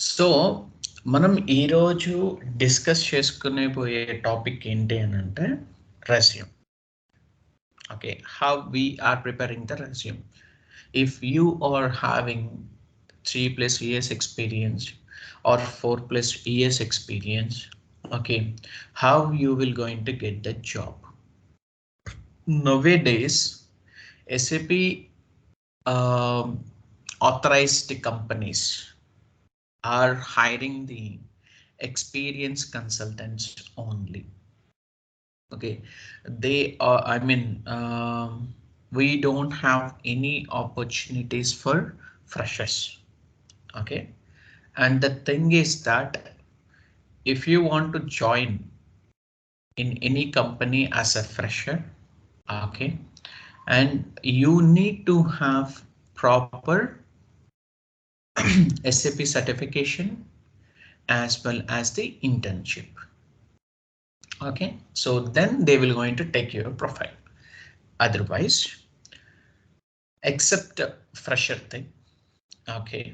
So మనం ఈరోజు discuss చేసుకునే పోయే టాపిక్ ఏంటి అని అంటే resume. Okay, how we are preparing the resume. If you are having 3+ years experience or 4+ years experience, okay, how you will going to get the job? Nowadays SAP authorized companies are hiring the experienced consultants only. Okay, they are, we don't have any opportunities for freshers. Okay, and the thing is that if you want to join in any company as a fresher, okay, and you need to have proper SAP certification as well as the internship. Okay, so then they will going to take your profile. Otherwise, except fresher thing. Okay,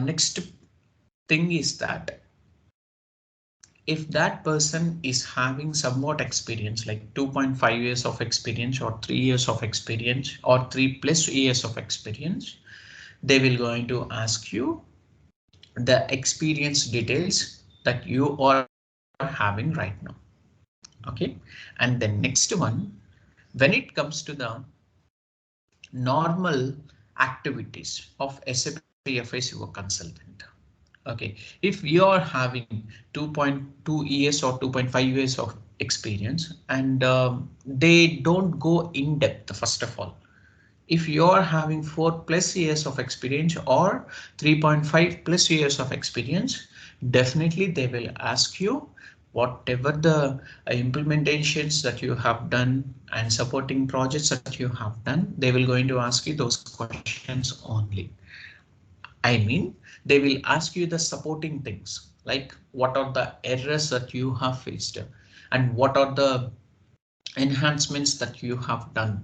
next thing is that if that person is having somewhat experience like 2.5 years of experience or 3 years of experience or 3+ years of experience, they will going to ask you the experience details that you are having right now. Okay, and the next one, when it comes to the normal activities of SAP FICO consultant. Okay, if you are having 2.2 years or 2.5 years of experience and they don't go in depth. First of all, if you are having 4+ years of experience or 3.5+ years of experience, definitely they will ask you whatever the implementations that you have done and supporting projects that you have done. They will going to ask you those questions only. I mean, they will ask you the supporting things like what are the errors that you have faced and what are the enhancements that you have done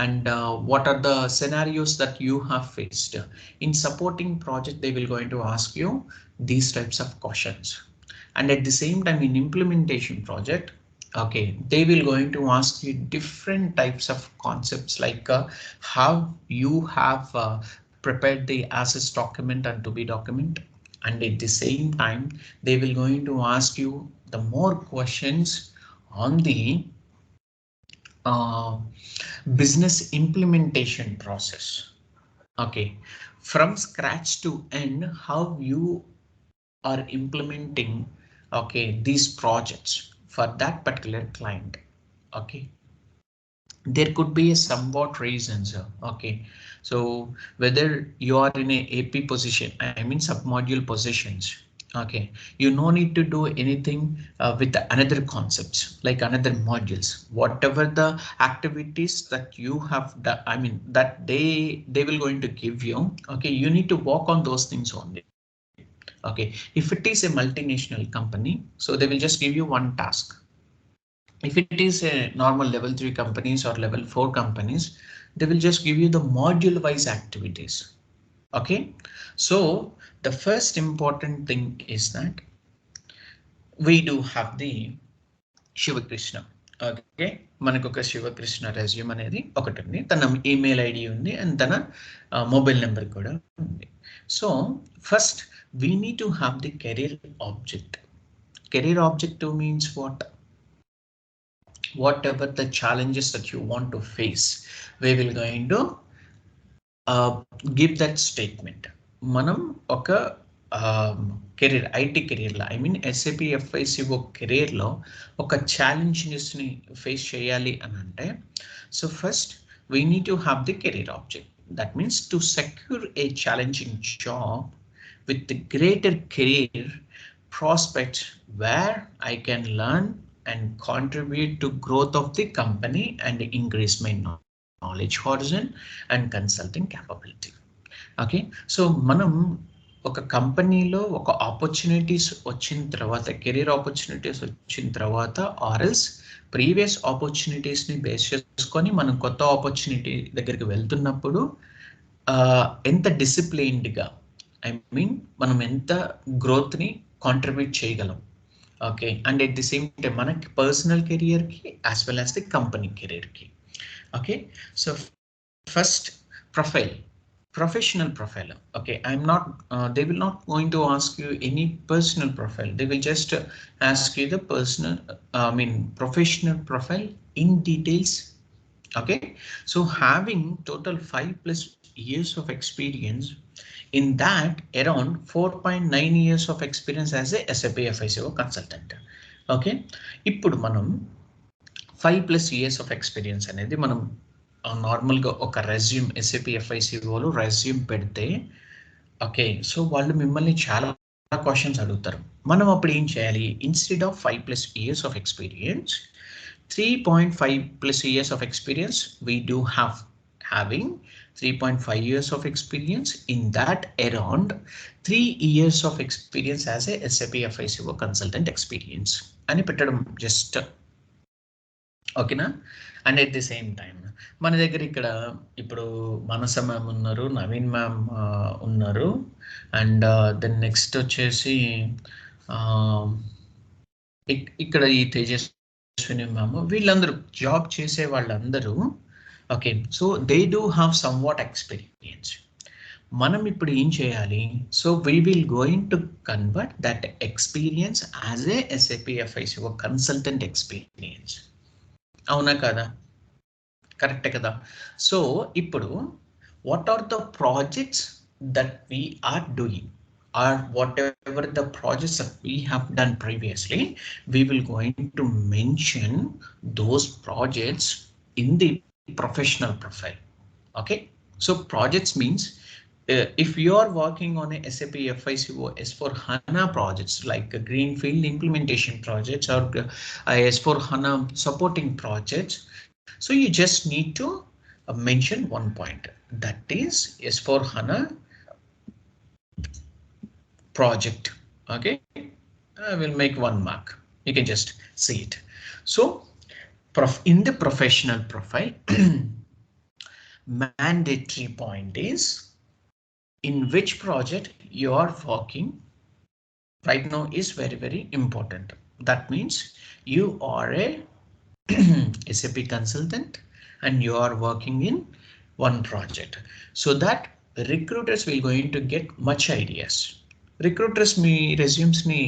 and what are the scenarios that you have faced. In supporting project, they will going to ask you these types of questions. And at the same time in implementation project, okay, they will going to ask you different types of concepts like how you have prepared the assets document and to be document. And at the same time, they will going to ask you the more questions on the business implementation process. Okay, from scratch to end, how you are implementing, okay, these projects for that particular client. Okay, there could be a somewhat reasons. Okay, so whether you are in a AP position, I mean submodule positions, okay, you no need to do anything with another concepts like another modules. Whatever the activities that you have done, I mean that they will going to give you, okay, you need to work on those things only. Okay, if it is a multinational company, so they will just give you one task. If it is a normal level 3 companies or level 4 companies, they will just give you the module wise activities. Okay, so the first important thing is that we do have the Shivakrishna. Okay, మనకు ఒక Sivakrishna resume అనేది ఒకటి ఉంది, తన email ID ఉంది and తన mobile number కూడా ఉంది. So first we need to have the career objective. Career objective means what? Whatever the challenges that you want to face, we will going to give that statement. Manam oka career, IT career lo, I mean SAP FICO career lo oka challenges ni face cheyali anante, so first we need to have the career object. That means to secure a challenging job with the greater career prospects where I can learn and contribute to growth of the company and increase my knowledge horizon and consulting capability. Okay, so manam ఒక కంపెనీలో ఒక opportunities వచ్చిన తర్వాత, career opportunities వచ్చిన తర్వాత ఆర్ఎల్స్ previous ఆపర్చునిటీస్ని base చేసుకొని మనం కొత్త ఆపర్చునిటీ దగ్గరికి వెళ్తున్నప్పుడు ఎంత డిసిప్లైన్డ్గా I mean మనం ఎంత growth ని contribute చేయగలం. Okay, and at the same time మనకి personal career కి as well as the company career కి. Okay, so first profile, professional profile. Okay, I'm not they will not going to ask you any personal profile. They will just ask you the personal professional profile in details. Okay, so having total 5+ years of experience, in that around 4.9 years of experience as a SAP FICO consultant. Okay, ఇప్పుడు మనం 5+ years of experience అనేది మనం నార్మల్గా ఒక resume SAP FICOలో resume పెడితే, okay, so వాళ్ళు మిమ్మల్ని చాలా క్వశ్చన్స్ అడుగుతారు. మనం అప్పుడు ఏం చేయాలి? Instead of 5+ years of experience, 3.5+ years of experience we do having 3.5 years of experience, in that around 3 years of experience as a SAP FICO consultant experience అని పెట్టడం జస్ట్. ఓకేనా? And at the same time మన దగ్గర ఇక్కడ ఇప్పుడు Manasa ma'am ఉన్నారు, Naveen ma'am ఉన్నారు, and then next వచ్చేసి ఇక్కడ ఈ తేజస్విని మ్యామ్, వీళ్ళందరూ జాబ్ చేసే వాళ్ళందరూ. Okay, so they do have somewhat experience. మనం ఇప్పుడు ఏం చేయాలి? So we will going to convert that experience as a SAP FICO consultant experience. అవునా కదా? కరెక్టే కదా? సో ఇప్పుడు what are the projects that we are doing, or whatever the projects that we have done previously, we will going to mention those projects in the professional profile. Okay, so projects means if you are working on a SAP FICO S4 HANA projects like greenfield implementation projects or S4 HANA supporting projects, so you just need to mention one point, that is S4 HANA project. Okay, I will make one mark, you can just see it. So in the professional profile, mandatory point is in which project you are working right now is very, very important. That means you are a SAP consultant and you are working in one project, so that recruiters will going to get much ideas. Recruiters మీ resumes ని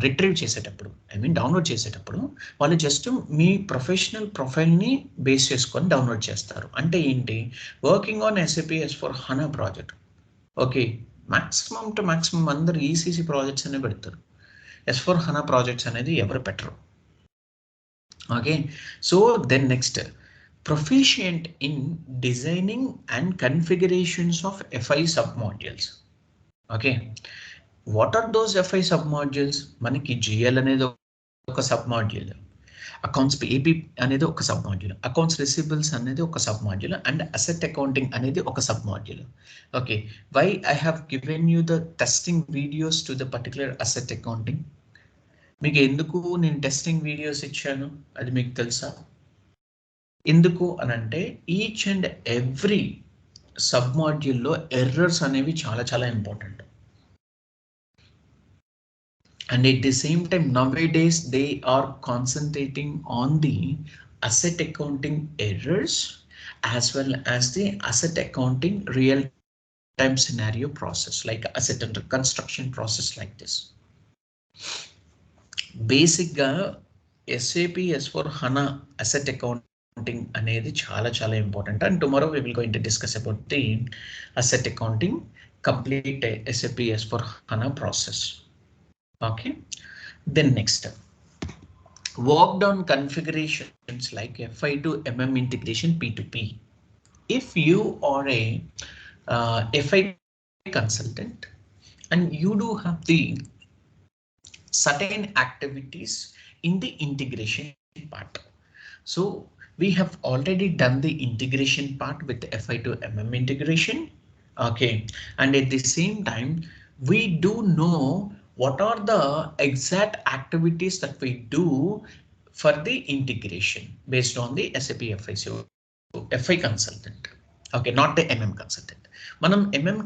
retrieve చేసేటప్పుడు, download చేసేటప్పుడు వాళ్ళు just మీ professional ప్రొఫైల్ని base చేసుకొని download చేస్తారు. అంటే ఏంటి? Working on SAP S4 HANA project. Okay, maximum to maximum అందరు ECC ప్రాజెక్ట్స్ అనే పెడతారు. S4 HANA ప్రాజెక్ట్స్ అనేది ఎవరు పెట్టరు. Okay, so then next proficient in designing and configurations of FI submodules. Okay, what are those FI submodules? మనకి GL అనేది ఒక submodule, accounts payable అనేది ఒక submodule, accounts receivables అనేది ఒక submodule, and asset accounting అనేది ఒక submodule. Okay, why I have given you the testing videos to the particular asset accounting? మీకు ఎందుకు నేను టెస్టింగ్ వీడియోస్ ఇచ్చాను అది మీకు తెలుసా? ఎందుకు అనంటే ఈచ్ అండ్ ఎవ్రీ సబ్ మాడ్యూల్లో ఎర్రర్స్ అనేవి చాలా చాలా important. And at the same time, nowadays they are concentrating on the asset accounting errors as well as the asset accounting real time scenario process, like asset under construction process like this. Basic ga SAP S4 HANA asset accounting అనేది చాలా చాలా important, and tomorrow we will going to discuss about the asset accounting complete SAP S4 HANA process. Okay, then next, worked on configurations like FI to MM integration P2P. If you are a FI consultant and you do have the certain activities in the integration part, so we have already done the integration part with FI to MM integration. Okay, and at the same time we do know what are the exact activities that we do for the integration based on the SAP FI consultant. Okay, not the MM consultant. మనం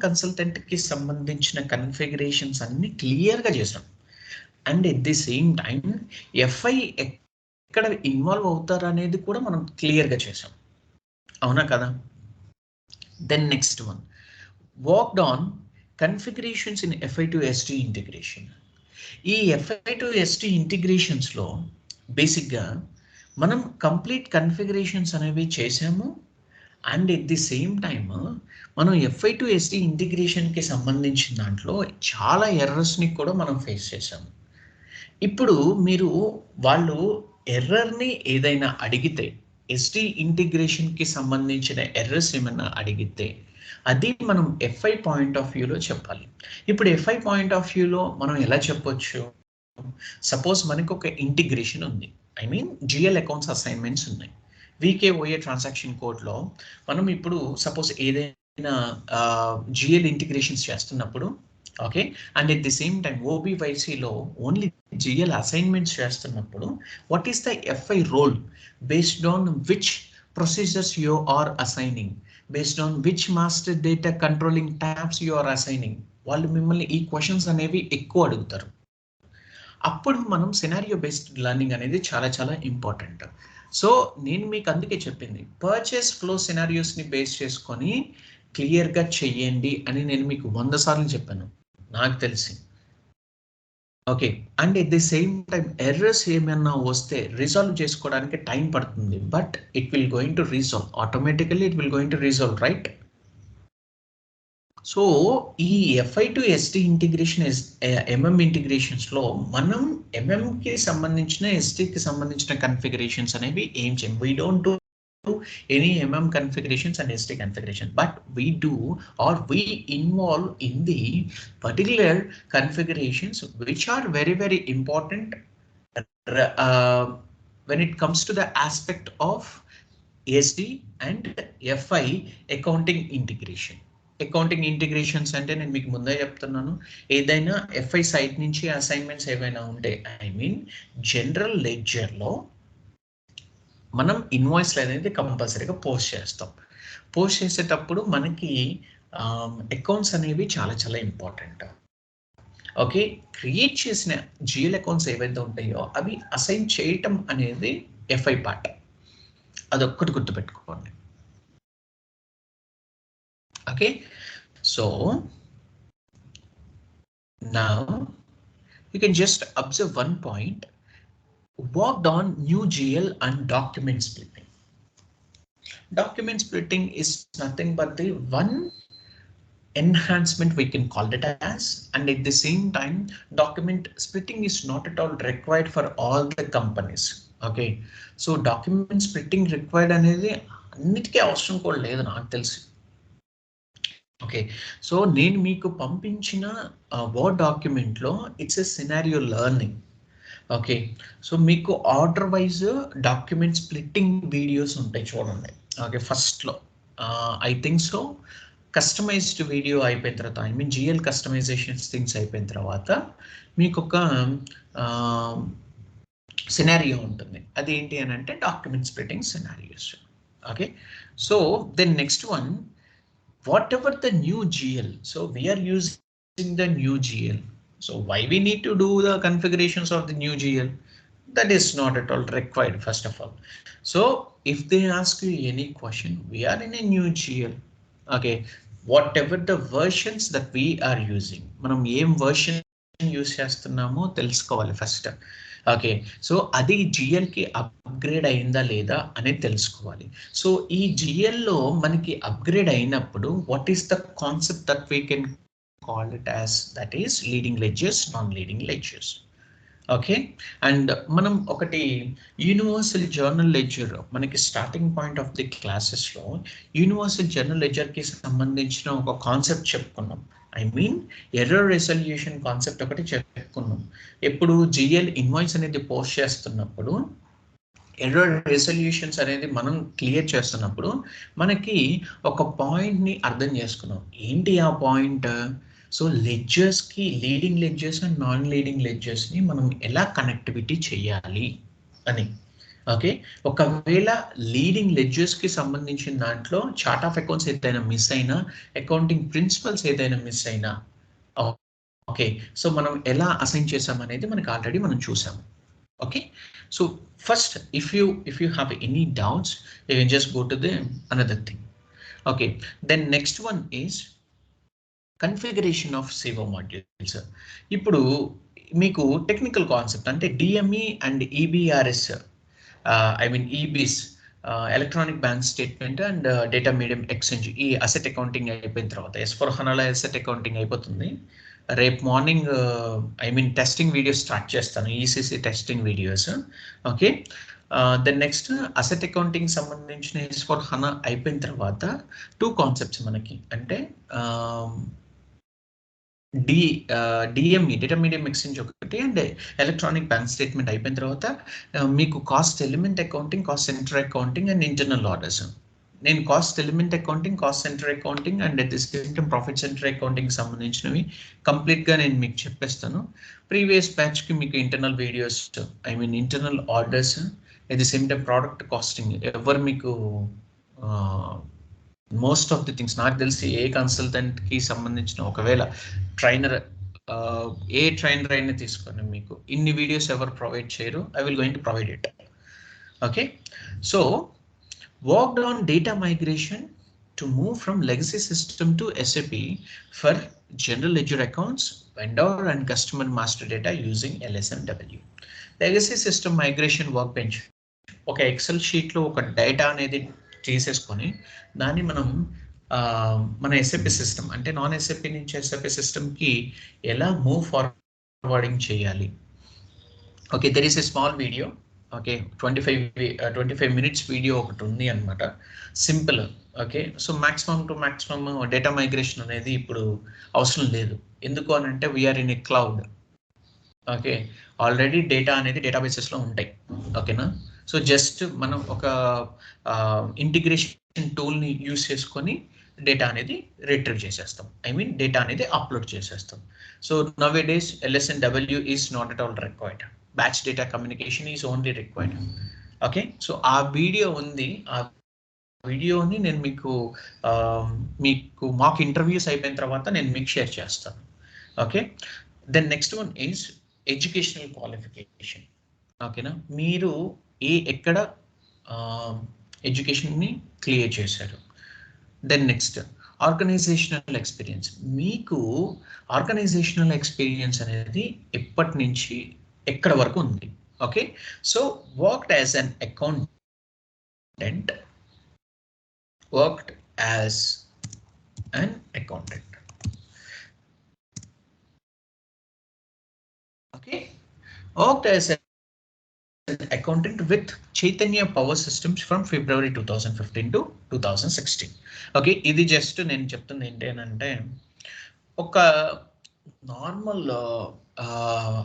consultant కి సంబంధించిన configurations అన్ని clear గా చేసాం. And at the same time FI ఎక్కడ involve అవుతారు అనేది కూడా మనం క్లియర్ గా చేసాం. అవునా కదా? Then next one, worked on configurations in FI to ST integration. ఈ ఎఫ్ఐ టు ఎస్టీ ఇంటిగ్రేషన్స్లో బేసిక్గా మనం కంప్లీట్ కన్ఫిగరేషన్స్ అనేవి చేసాము. And at the same time మనం ఎఫ్ఐ టు ఎస్టీ ఇంటిగ్రేషన్కి సంబంధించిన దాంట్లో చాలా ఎర్రర్స్ని కూడా మనం ఫేస్ చేసాము. ఇప్పుడు మీరు వాళ్ళు ఎర్రర్ని ఏదైనా అడిగితే, ఎస్టీ ఇంటిగ్రేషన్కి సంబంధించిన ఎర్రర్స్ ఏమైనా అడిగితే అది మనం ఎఫ్ఐ పాయింట్ ఆఫ్ వ్యూలో చెప్పాలి. ఇప్పుడు ఎఫ్ఐ పాయింట్ ఆఫ్ వ్యూలో మనం ఎలా చెప్పొచ్చు? సపోజ్ మనకు ఒక ఇంటిగ్రేషన్ ఉంది, I mean GL accounts assignments ఉన్నాయి. వికేఓఏ ట్రాన్సాక్షన్ కోడ్లో మనం ఇప్పుడు సపోజ్ ఏదైనా జిఎల్ ఇంటిగ్రేషన్స్ చేస్తున్నప్పుడు, okay, and at the same time ఓబీవైసీలో ఓన్లీ జిఎల్ అసైన్మెంట్స్ చేస్తున్నప్పుడు what is the FI role based on which procedures you are assigning, based on which master data controlling tabs you are assigning. వాళ్ళు మిమ్మల్ని ఈ questions అనేవి ఎక్కువ అడుగుతారు. అప్పుడు మనం సినారియో బేస్డ్ లెర్నింగ్ అనేది చాలా చాలా ఇంపార్టెంట్. సో నేను మీకు అందుకే చెప్పింది, పర్చేస్ ఫ్లో సినారియోస్ని బేస్ చేసుకొని క్లియర్గా చెయ్యండి అని నేను మీకు 100 సార్లు చెప్పాను నాకు తెలిసి. Okay, and at the same time errors ఏమైనా వస్తే రిజాల్వ్ చేసుకోవడానికి టైం పడుతుంది, but it will going to resolve automatically, it will going to resolve, right? So ఈ ఎఫ్ఐ టు ఎస్టీ ఇంటిగ్రేషన్ ఇంటిగ్రేషన్స్లో మనం ఎంఎంకి సంబంధించిన ఎస్టీకి సంబంధించిన కన్ఫిగరేషన్స్ అనేవి ఏం చేయం. We don't do any configurations and SD configuration, but we do or we involve in the particular configurations which are very very important when it comes to the aspect of SD and FI accounting integration. Accounting integrations అంటే నేను మీకు ముందే చెప్తున్నాను, ఏదైనా f i site నుంచి assignments ఏవైనా ఉంటే, I mean general లెడ్జర్లో మనం ఇన్వాయిస్లు అనేది కంపల్సరీగా పోస్ట్ చేస్తాం. పోస్ట్ చేసేటప్పుడు మనకి అకౌంట్స్ అనేవి చాలా చాలా ఇంపార్టెంట్. ఓకే, క్రియేట్ చేసిన జిఎల్ అకౌంట్స్ ఏవైతే ఉంటాయో అవి అసైన్ చేయటం అనేది ఎఫ్ఐ పార్ట్. అదొక్కటి గుర్తుపెట్టుకోండి. Okay, so now you can just observe one point, worked on new GL and document splitting. Document splitting is nothing but the one enhancement we can call it as, and at the same time document splitting is not at all required for all the companies. Okay, so document splitting required అనేది అన్నిటికీ అవసరం కూడా లేదు నాకు తెలిసి. Okay, so నేను మీకు పంపించిన వర్డ్ డాక్యుమెంట్లో it's a scenario learning. Okay, so మీకు order wise document splitting videos ఉంటాయి చూడండి. ఓకే, ఫస్ట్లో I think so customized video అయిపోయిన తర్వాత, I mean GL customizations things అయిపోయిన తర్వాత మీకు ఒక సినారియో ఉంటుంది. అదేంటి అని అంటే document splitting scenarios. Okay, so then next one, whatever the new GL, so we are using the new GL, so why we need to do the configurations of the new GL? That is not at all required, first of all. So if they ask you any question, we are in a new GL. Okay, whatever the versions that we are using, మనం ఏం version use చేస్తున్నామో తెలుసుకోవాలి first. Okay, so అది జిఎల్కి upgrade అయిందా లేదా అనేది తెలుసుకోవాలి. So ఈ జిఎల్లో మనకి అప్గ్రేడ్ అయినప్పుడు what is the concept that we can call it as, that is leading ledgers, non leading ledgers. Okay, and మనం ఒకటి యూనివర్సల్ జర్నల్ లెడ్జర్, మనకి స్టార్టింగ్ పాయింట్ ఆఫ్ ది క్లాసెస్లో యూనివర్సల్ జర్నల్ లెడ్జర్కి సంబంధించిన ఒక కాన్సెప్ట్ చెప్పుకున్నాం. I mean error resolution concept ఒకటి చెప్పుకున్నాం. ఎప్పుడు జిఎల్ ఇన్వాయిస్ అనేది పోస్ట్ చేస్తున్నప్పుడు ఎర్రర్ రెసల్యూషన్స్ అనేది మనం క్లియర్ చేస్తున్నప్పుడు మనకి ఒక పాయింట్ని అర్థం చేసుకున్నాం. ఏంటి ఆ పాయింట్? సో లెడ్జర్స్కి leading ledgers and non leading లెడ్జర్స్ని మనం ఎలా కనెక్టివిటీ చేయాలి అని. ఓకే, ఒకవేళ లీడింగ్ లెడ్జర్స్ కి సంబంధించిన దాంట్లో చార్ట్ ఆఫ్ అకౌంట్స్ ఏదైనా మిస్ అయినా, అకౌంటింగ్ ప్రిన్సిపల్స్ ఏదైనా మిస్ అయినా, ఓకే, సో మనం ఎలా అసైన్ చేసాం అనేది మనకి ఆల్రెడీ మనం చూసాం. Okay, so first if you have any doubts, you can just go to the another thing. Okay, then next one is configuration of సేవో మాడ్యూల్స్. ఇప్పుడు మీకు టెక్నికల్ కాన్సెప్ట్ అంటే DME and EBRS, I mean EBS, electronic bank statement and data medium exchange, ఈ asset accounting అయిపోయిన తర్వాత S4 హనాలో asset accounting అయిపోతుంది. రేపు morning I mean testing videos start చేస్తాను, ECC testing videos. Okay, then next asset accounting సంబంధించిన S4 HANA అయిపోయిన తర్వాత టూ కాన్సెప్ట్స్ మనకి అంటే డిఎంఈ డేటా మీడియం ఎక్స్చేంజ్ ఒకటి అండ్ ఎలక్ట్రానిక్ బ్యాంక్ స్టేట్మెంట్ అయిపోయిన తర్వాత మీకు cost element accounting, cost center accounting and internal orders. నేను cost element accounting, cost center accounting and at the same time profit center accounting సంబంధించినవి కంప్లీట్గా నేను మీకు చెప్పేస్తాను. ప్రీవియస్ బ్యాచ్కి మీకు internal videos, I mean internal orders, at the same time product costing, ఎవరు మీకు మోస్ట్ ఆఫ్ ది థింగ్స్ నాకు తెలిసి ఏ కన్సల్టెంట్కి సంబంధించిన ఒకవేళ ట్రైనర్, ఏ ట్రైనర్ అయినా తీసుకొని మీకు ఇన్ని వీడియోస్ ఎవరు ప్రొవైడ్ చేయరు, I will going to provide it. Okay, so worked on data migration to move from legacy system to SAP for general ledger accounts, vendor and customer master data using LSMW. Legacy system migration workbench, ఒక Excel షీట్లో ఒక data అనేది తీసేసుకొని దాన్ని మనం మన SAP system అంటే non SAP నుంచి ఎస్ఏపి సిస్టమ్కి ఎలా మూవ్ ఫార్వర్డింగ్ చేయాలి. Okay, there is a small video. Okay, 25 minutes video ఒకటి ఉంది అనమాట, simple. Okay, so maximum to maximum data migration అనేది ఇప్పుడు అవసరం లేదు. ఎందుకు అని అంటే we're in a cloud. Okay, already data అనేది డేటాబేసెస్లో ఉంటాయి. ఓకేనా, సో జస్ట్ మనం ఒక ఇంటిగ్రేషన్ టూల్ని యూస్ చేసుకొని డేటా అనేది రిట్రీవ్ చేసేస్తాం, ఐ మీన్ డేటా అనేది అప్లోడ్ చేసేస్తాం. So now A days LSMW is not at all required, batch data communication is only required. Okay, so ఆ వీడియో ఉంది, ఆ వీడియోని నేను మీకు మాక్ ఇంటర్వ్యూస్ అయిపోయిన తర్వాత నేను మీకు షేర్ చేస్తాను. Okay, then next one is educational qualification. ఓకేనా, మీరు ఎక్కడ ఎడ్యుకేషన్ని క్లియర్ చేశారు. దెన్ నెక్స్ట్ ఆర్గనైజేషనల్ ఎక్స్పీరియన్స్, మీకు ఆర్గనైజేషనల్ ఎక్స్పీరియన్స్ అనేది ఎప్పటి నుంచి ఎక్కడ వరకు ఉంది. Okay, so worked as an accountant, worked as an accountant. Okay, worked as accountant with Chaitanya Power Systems from February 2015 to 2016. Okay, ఇది జస్ట్ నేను చెప్తుంది ఏంటంటే ఒక నార్మల్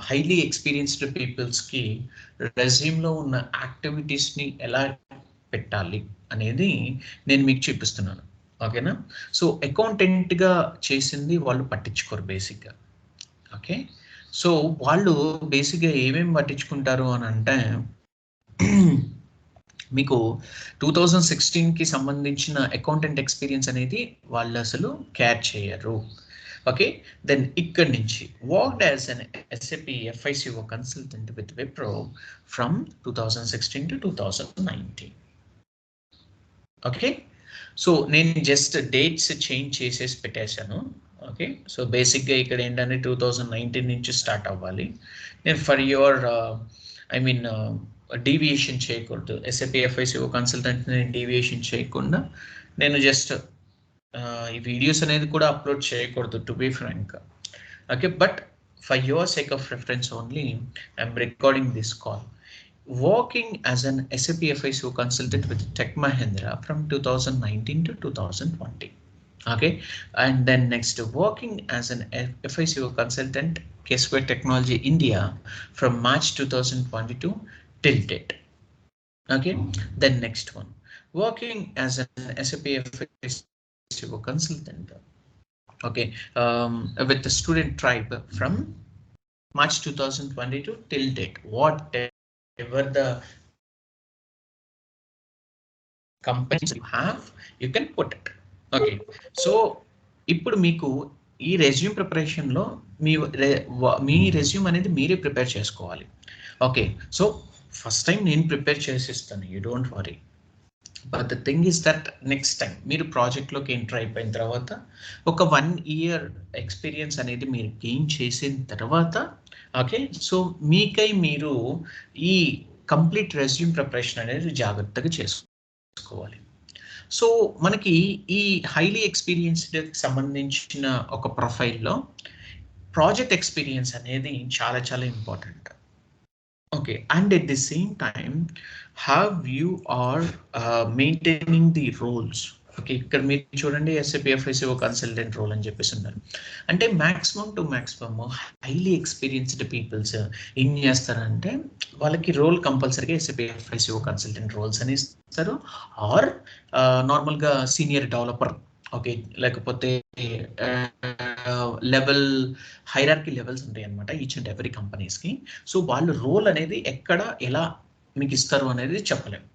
హైలీ ఎక్స్పీరియన్స్డ్ పీపుల్స్కి రెజ్యూమ్లో ఉన్న యాక్టివిటీస్ని ఎలా పెట్టాలి అనేది నేను మీకు చూపిస్తున్నాను. ఓకేనా, సో అకౌంటెంట్గా చేసింది వాళ్ళు పట్టించుకోరు బేసిక్గా. ఓకే, సో వాళ్ళు బేసిక్గా ఏమేమి పట్టించుకుంటారు అని అంటే మీకు 2016కి సంబంధించిన అకౌంటెంట్ ఎక్స్పీరియన్స్ అనేది వాళ్ళు అసలు క్యాచ్ చేయరు. ఓకే, దెన్ ఇక్కడి నుంచి worked as an SAP FICO consultant with Wipro from 2016 to 2019. Okay, so నేను జస్ట్ డేట్స్ చేంజ్ చేసేసి పెట్టేశాను. ఓకే, సో బేసిక్గా ఇక్కడ ఏంటంటే 2019 నుంచి స్టార్ట్ అవ్వాలి. నేను for your I mean deviation చేయకూడదు, SAP FICO కన్సల్టెంట్ని డీవియేషన్ చేయకుండా నేను జస్ట్ ఈ వీడియోస్ అనేది కూడా అప్లోడ్ చేయకూడదు to be frank. Okay, but for your sake of reference only I'm recording this call. Working as an SAP FICO consultant with Tech Mahindra from 2019 to 2020. Okay, and then next working as an FICO consultant K-Square Technology India from March 2022 till date. Okay, then next one working as an SAP FICO consultant, okay, with the student tribe from March 2022 till date. Whatever the companies you have, you can put it. Okay, so ఇప్పుడు మీకు ఈ resume ప్రిపరేషన్లో మీ resume అనేది మీరే prepare చేసుకోవాలి. Okay, so first time నేను prepare చేసిస్తాను, you don't worry. But the thing is that next time మీరు ప్రాజెక్ట్లోకి ఎంటర్ అయిపోయిన తర్వాత ఒక 1 year ఎక్స్పీరియన్స్ అనేది మీరు గెయిన్ చేసిన తర్వాత, ఓకే, సో మీకై మీరు ఈ కంప్లీట్ రెజ్యూమ్ ప్రిపరేషన్ అనేది జాగ్రత్తగా చేసుకోవాలి. సో మనకి ఈ హైలీ ఎక్స్పీరియన్స్డ్ సంబంధించిన ఒక ప్రొఫైల్లో ప్రాజెక్ట్ ఎక్స్పీరియన్స్ అనేది చాలా చాలా important. Okay, and at the same time, how you are maintaining the roles. Okay, ఇక్కడ మీరు చూడండి SAP FICO కన్సల్టెంట్ రోల్ అని చెప్పేసి ఉన్నారు. అంటే maximum to maximum highly experienced peoples ఏం చేస్తారంటే వాళ్ళకి రోల్ కంపల్సరీగా SAP FICO కన్సల్టెంట్ రోల్స్ అని ఇస్తారు, ఆర్ నార్మల్గా సీనియర్ డెవలపర్, ఓకే, లేకపోతే లెవెల్ హైరార్కీ లెవెల్స్ ఉంటాయి అనమాట ఈచ్ అండ్ ఎవ్రీ కంపెనీస్కి. సో వాళ్ళు రోల్ అనేది ఎక్కడ ఎలా మీకు ఇస్తారు అనేది చెప్పలేము.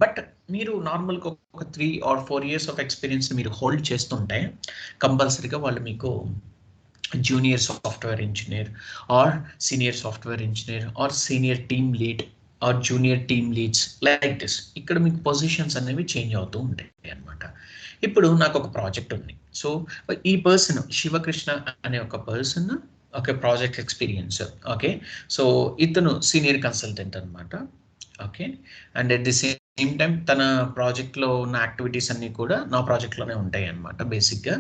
బట్ మీరు నార్మల్గా ఒక 3 or 4 years ఆఫ్ ఎక్స్పీరియన్స్ మీరు హోల్డ్ చేస్తుంటే కంపల్సరీగా వాళ్ళు మీకు junior software engineer or senior software engineer or senior team lead or junior team leads like this, ఇక్కడ మీకు పొజిషన్స్ అనేవి చేంజ్ అవుతూ ఉంటాయి అనమాట. ఇప్పుడు నాకు ఒక ప్రాజెక్ట్ ఉంది. సో ఈ పర్సన్ శివకృష్ణ అనే ఒక person, okay, project experience, okay, so ఇతను సీనియర్ కన్సల్టెంట్ అనమాట. Okay, and at the same time తన ప్రాజెక్ట్లో ఉన్న యాక్టివిటీస్ అన్నీ కూడా నా ప్రాజెక్ట్లోనే ఉంటాయి అనమాట బేసిక్గా.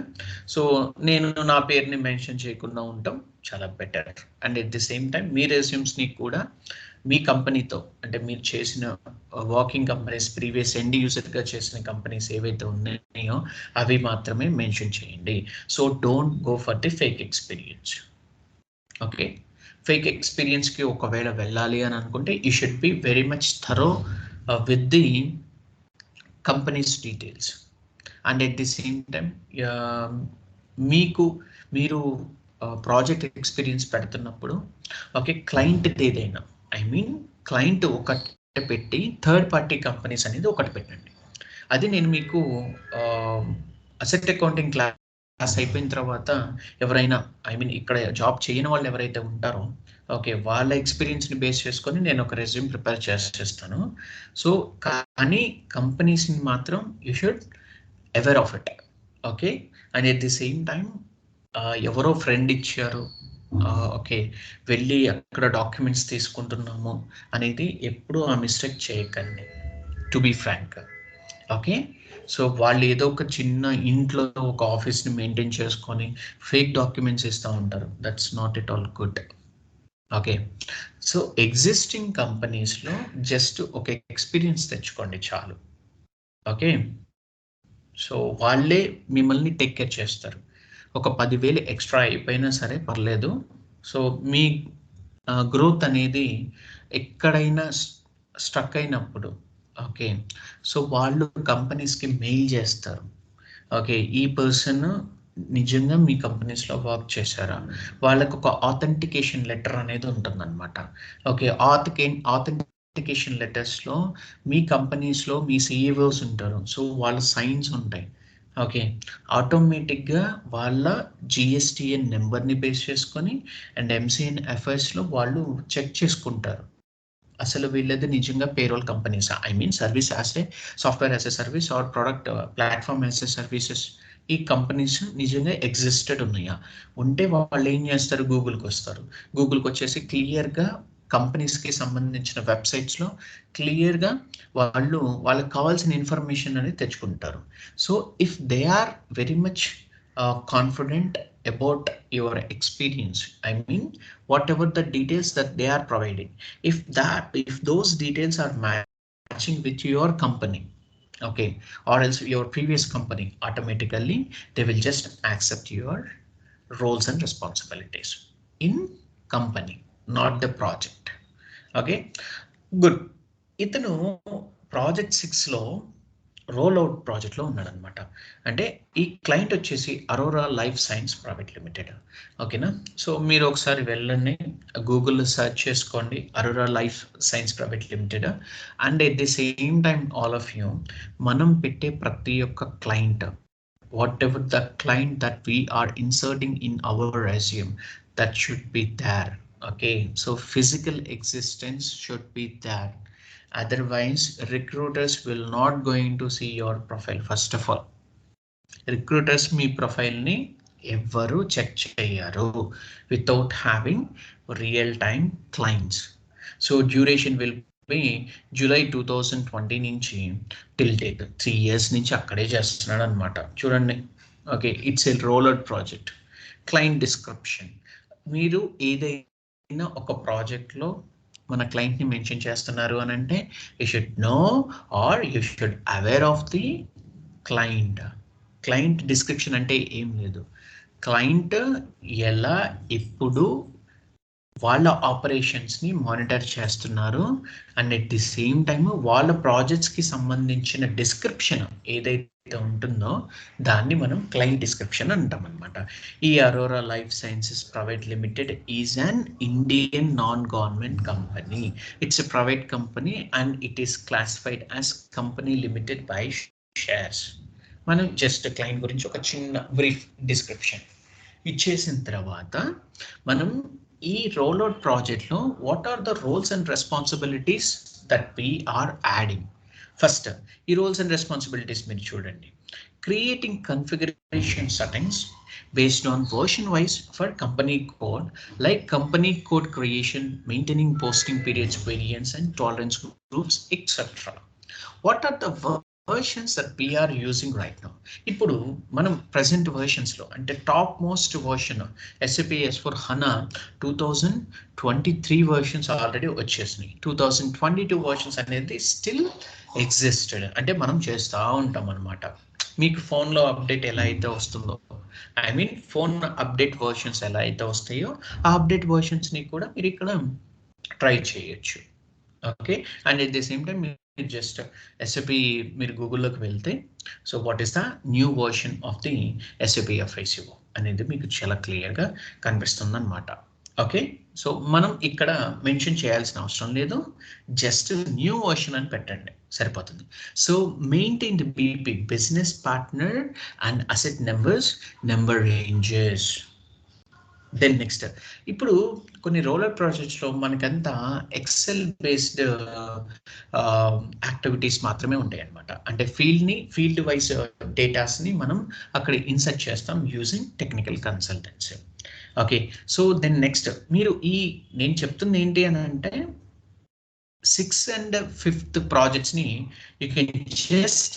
సో నేను నా పేరుని మెన్షన్ చేయకుండా ఉండటం చాలా better. And at the same time మీ రెజ్యూమ్స్ని కూడా మీ కంపెనీతో, అంటే మీరు చేసిన వర్కింగ్ కంపెనీస్, ప్రీవియస్ ఎండ్ యూజర్గా చేసిన కంపెనీస్ ఏవైతే ఉన్నాయో అవి మాత్రమే మెన్షన్ చేయండి. So don't go for the fake experience. Okay, fake ఎక్స్పీరియన్స్కి ఒకవేళ వెళ్ళాలి అని అనుకుంటే you should be very much thorough with the companies details. And at the same time మీరు ప్రాజెక్ట్ ఎక్స్పీరియన్స్ పెడుతున్నప్పుడు, ఓకే, క్లయింట్ ఏదైనా, ఐ మీన్ క్లయింట్ ఒకటి పెట్టి థర్డ్ పార్టీ కంపెనీస్ అనేది ఒకటి పెట్టండి. అది నేను మీకు అసెట్ అకౌంటింగ్ క్లాస్ అయిపోయిన తర్వాత ఎవరైనా, ఐ మీన్ ఇక్కడ జాబ్ చేయని వాళ్ళు ఎవరైతే ఉంటారో, ఓకే, వాళ్ళ ఎక్స్పీరియన్స్ని బేస్ చేసుకొని నేను ఒక రెజ్యూమ్ ప్రిపేర్ చేస్తాను. సో కానీ కంపెనీస్ని మాత్రం you should aware of it. Okay, and at the same time ఎవరో ఫ్రెండ్ ఇచ్చారు, ఓకే, వెళ్ళి అక్కడ డాక్యుమెంట్స్ తీసుకుంటున్నాము అనేది ఎప్పుడు ఆ మిస్టేక్ చేయకండి, to be frank. Okay, so వాళ్ళు ఏదో ఒక చిన్న ఇంట్లో ఒక ఆఫీస్ని మెయింటైన్ చేసుకొని ఫేక్ డాక్యుమెంట్స్ ఇస్తూ ఉంటారు. That's not at all good. Okay, so existing కంపెనీస్లో జస్ట్ ఒక ఎక్స్పీరియన్స్ తెచ్చుకోండి చాలు. ఓకే, సో వాళ్ళే మిమ్మల్ని టేక్ కేర్ చేస్తారు. ఒక 10,000 ఎక్స్ట్రా అయిపోయినా సరే పర్లేదు. సో మీ గ్రోత్ అనేది ఎక్కడైనా స్ట్రక్ అయినప్పుడు, ఓకే, సో వాళ్ళు కంపెనీస్కి మెయిల్ చేస్తారు, ఓకే, ఈ పర్సన్ నిజంగా మీ కంపెనీస్లో వర్క్ చేశారా, వాళ్ళకు ఒక ఆథెంటికేషన్ లెటర్ అనేది ఉంటుందన్నమాట. ఓకే, ఆథెంటికేషన్ లెటర్స్లో మీ కంపెనీస్లో మీ సిఇఓస్ ఉంటారు, సో వాళ్ళ సైన్స్ ఉంటాయి. ఓకే, ఆటోమేటిక్గా వాళ్ళ GSTN నెంబర్ని బేస్ చేసుకొని అండ్ MCNFSలో వాళ్ళు చెక్ చేసుకుంటారు అసలు వీళ్ళది నిజంగా పేరోల్ కంపెనీసా, I mean service as a software as a service or product platform as a services, ఈ కంపెనీస్ నిజంగా ఎగ్జిస్టెడ్ ఉన్నాయా. ఉంటే వాళ్ళు ఏం చేస్తారు, గూగుల్కి వస్తారు. గూగుల్కి వచ్చేసి క్లియర్గా కంపెనీస్కి సంబంధించిన వెబ్సైట్స్లో క్లియర్గా వాళ్ళకి కావాల్సిన ఇన్ఫర్మేషన్ అనేది తెచ్చుకుంటారు. So if they are very much confident about your experience, I mean whatever the details that they are providing, if those details are matching with your company, okay, or else your previous company, automatically they will just accept your roles and responsibilities in company, not the project. Okay, good. ఇతను project 6లో roll out ప్రాజెక్ట్లో ఉన్నాడనమాట. అంటే ఈ client వచ్చేసి Aurora life science private limited. ఓకేనా. So మీరు ఒకసారి వెళ్ళండి, గూగుల్లో సెర్చ్ చేసుకోండి Aurora life science private limited. And at the same time all of you, మనం పెట్టే ప్రతి ఒక్క client, whatever the client that we are inserting in our resume, that should be there. Okay, so physical existence should be there, otherwise recruiters will not going to see your profile. First of all, recruiters me profile ని ఎవ్వరు check చేయరు without having real time clients. So duration will be July 2020 నుంచి till date 3 years నుంచి అక్కడే చేస్తున్నాడు అనమాట. చూడండి. Okay, it's a roller project. Client description, మీరు ఏదైనా ఒక ప్రాజెక్ట్లో మన క్లయింట్ని మెన్షన్ చేస్తున్నారు అని అంటే you should know or you should aware of the client. Client description అంటే ఏం లేదు, క్లయింట్ ఎలా ఎప్పుడు వాళ్ళ ఆపరేషన్స్ని మానిటర్ చేస్తున్నారు and at the same time వాళ్ళ ప్రాజెక్ట్స్కి సంబంధించిన డిస్క్రిప్షన్ ఏదైతే ఉంటుందో దాన్ని మనం క్లయింట్ డిస్క్రిప్షన్ అంటాం అనమాట. ఈ Aurora life sciences private limited is an Indian non government company. It's a private company and it is classified as company limited by shares. మనం జస్ట్ క్లయింట్ గురించి ఒక చిన్న బ్రీఫ్ డిస్క్రిప్షన్ ఇచ్చేసిన తర్వాత మనం ఈ రోల్అవుట్ ప్రాజెక్ట్లో what are the roles and responsibilities that we are adding. First ఈ రోల్స్ అండ్ రెస్పాన్సిబిలిటీస్ మీరు చూడండి. Creating configuration settings based on version wise for company code, like company code creation, maintaining posting periods, variants and tolerance groups, etc. What are the versions that we are using right now? ఇప్పుడు మనం present versions లో అంటే top most version SAP S4 HANA 2023 versions already వచ్చేసినాయి. 2022 versions అనేది still existed, అంటే మనం చేస్తూ ఉంటాం అనమాట. మీకు ఫోన్లో అప్డేట్ ఎలా అయితే వస్తుందో, I mean phone update versions ఎలా అయితే వస్తాయో ఆ అప్డేట్ వర్షన్స్ని కూడా మీరు ఇక్కడ ట్రై చేయొచ్చు. Okay, and at the same time మీరు జస్ట్ SAP మీరు గూగుల్లోకి వెళ్తే so what is the new version of the SAP FICO అనేది మీకు చాలా క్లియర్గా కనిపిస్తుంది అనమాట. ఓకే, సో మనం ఇక్కడ మెన్షన్ చేయాల్సిన అవసరం లేదు, జస్ట్ న్యూ వర్షన్ అని పెట్టండి సరిపోతుంది. So maintain the BP business partner and asset numbers, number ranges. Then next, ఇప్పుడు కొన్ని రోలర్ ప్రాజెక్ట్స్లో మనకంతా ఎక్సెల్ బేస్డ్ యాక్టివిటీస్ మాత్రమే ఉంటాయి అనమాట. అంటే ఫీల్డ్ వైజ్ డేటాస్ని మనం అక్కడ ఇన్సర్ట్ చేస్తాం using technical consultancy. Okay, so then next మీరు నేను చెప్తుంది ఏంటి అని అంటే 6th and 5th ప్రాజెక్ట్స్ని you can just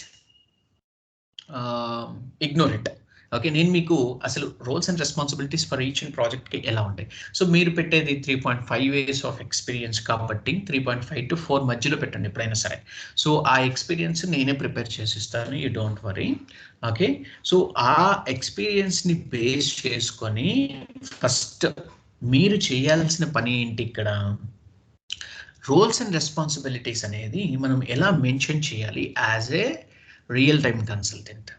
ignore it. Okay, నేను మీకు అసలు roles and responsibilities for each and ప్రాజెక్ట్కి ఎలా ఉంటాయి. సో మీరు పెట్టేది 3.5 years ఆఫ్ ఎక్స్పీరియన్స్ కాబట్టి 3.5 to 4 మధ్యలో పెట్టండి ఎప్పుడైనా సరే. సో ఆ ఎక్స్పీరియన్స్ నేనే ప్రిపేర్ చేసిస్తాను, you don't worry. Okay, so ఆ ఎక్స్పీరియన్స్ని బేస్ చేసుకొని ఫస్ట్ మీరు చేయాల్సిన పని ఏంటి, ఇక్కడ రోల్స్ అండ్ రెస్పాన్సిబిలిటీస్ అనేది మనం ఎలా మెన్షన్ చేయాలి as a real time consultant.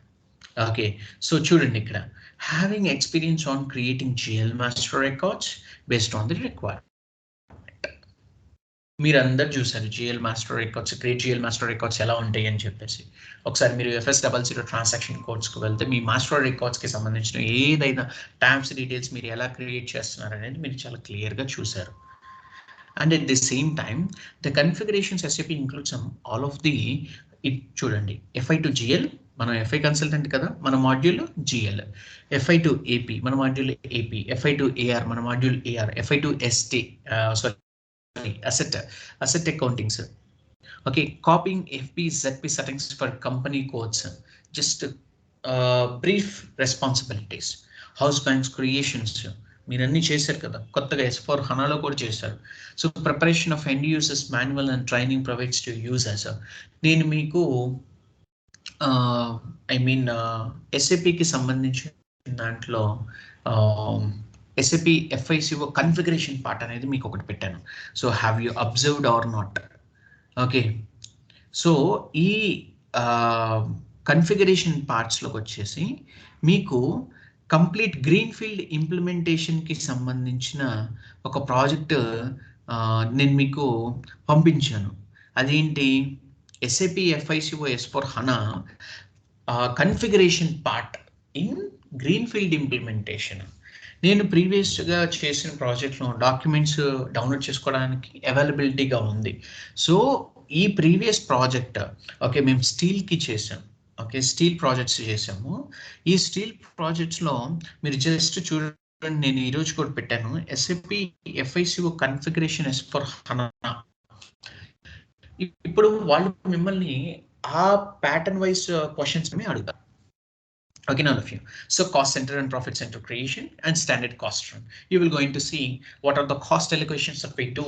Okay, so చూడండి ఇక్కడ having experience on creating GL master records based on the requirement. మీరు అందరు చూసారు GL master records, create GL master records ఎలా ఉంటాయి అని చెప్పేసి. ఒకసారి మీరు FS00 ట్రాన్సాక్షన్ కోడ్స్కి వెళ్తే మీ మాస్టర్ రికార్డ్స్కి సంబంధించిన ఏదైనా ట్యాబ్స్ డీటెయిల్స్ మీరు ఎలా క్రియేట్ చేస్తున్నారు అనేది మీరు చాలా క్లియర్గా చూసారు. And at the same time the configurations SAP includes all of the it. చూడండి, FI to GL, మనం FI కన్సల్టెంట్ కదా, మన module GL. FI to AP, మన module AP. FI to AR, మన module AR. FI to ST, asset accountings. Okay, copying FP ZP settings for company codes, just brief responsibilities. House banks creations మీరు అన్నీ చేశారు కదా, కొత్తగా S4 HANAలో కూడా చేశారు. So preparation of end users manual and training provides to users. నేను మీకు ఐ మీన్ SAPకి సంబంధించిన దాంట్లో SAP FICO కన్ఫిగరేషన్ పార్ట్ అనేది మీకు ఒకటి పెట్టాను. So have you observed are not? Okay, so ఈ కన్ఫిగరేషన్ పార్ట్స్లోకి వచ్చేసి మీకు కంప్లీట్ గ్రీన్ ఫీల్డ్ ఇంప్లిమెంటేషన్కి సంబంధించిన ఒక ప్రాజెక్ట్ నేను మీకు పంపించాను. అదేంటి? SAP FICO S4 HANA configuration part in green field implementation. నేను ప్రీవియస్గా చేసిన ప్రాజెక్ట్లో డాక్యుమెంట్స్ డౌన్లోడ్ చేసుకోవడానికి అవైలబిలిటీగా ఉంది. సో ఈ ప్రీవియస్ ప్రాజెక్ట్ ఓకే మేము స్టీల్కి చేసాం. ఓకే, స్టీల్ ప్రాజెక్ట్స్ చేసాము. ఈ స్టీల్ ప్రాజెక్ట్స్లో మీరు జస్ట్ చూడండి, నేను ఈరోజు కూడా పెట్టాను SAP FICO configuration S4 HANA. ఇప్పుడు వాళ్ళు మిమ్మల్ని ఆ ప్యాటర్న్ వైజ్ క్వశ్చన్స్ అడుగుతారు. Okay, all of you. So cost center and profit center creation and standard cost run. You will going to see what are the cost allocations that we do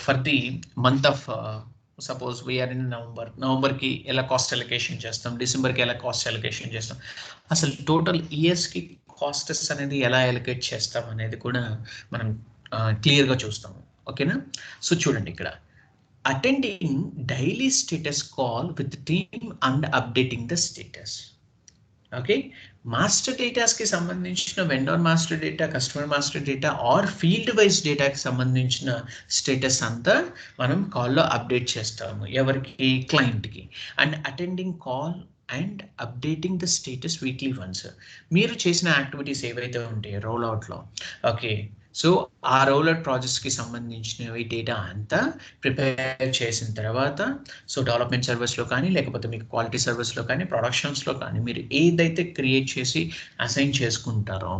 for the month of suppose we are in November ki ela cost allocation chestam, December ki ela cost allocation chestam, asalu total years ki costs anedi ela allocate chestam anedi kuda manam clear ga chustamu. Okay na? So chudandi ikkada attending daily status call with the team and updating the status. Okay, master డేటాస్కి సంబంధించిన vendor master data, customer master data or field wise డేటాకి సంబంధించిన status అంతా మనం కాల్లో update చేస్తాము. ఎవరికి? క్లయింట్కి. And attending call and updating the status weekly once. మీరు చేసిన యాక్టివిటీస్ ఏవైతే ఉంటాయో రోల్అవుట్లో, ఓకే, సో ఆ రోల్అవుట్ ప్రాజెక్ట్స్కి సంబంధించినవి డేటా అంతా ప్రిపేర్ చేసిన తర్వాత, సో డెవలప్మెంట్ సర్వీస్లో కానీ లేకపోతే మీకు క్వాలిటీ సర్వీస్లో కానీ ప్రొడక్షన్స్లో కానీ మీరు ఏదైతే క్రియేట్ చేసి అసైన్ చేసుకుంటారో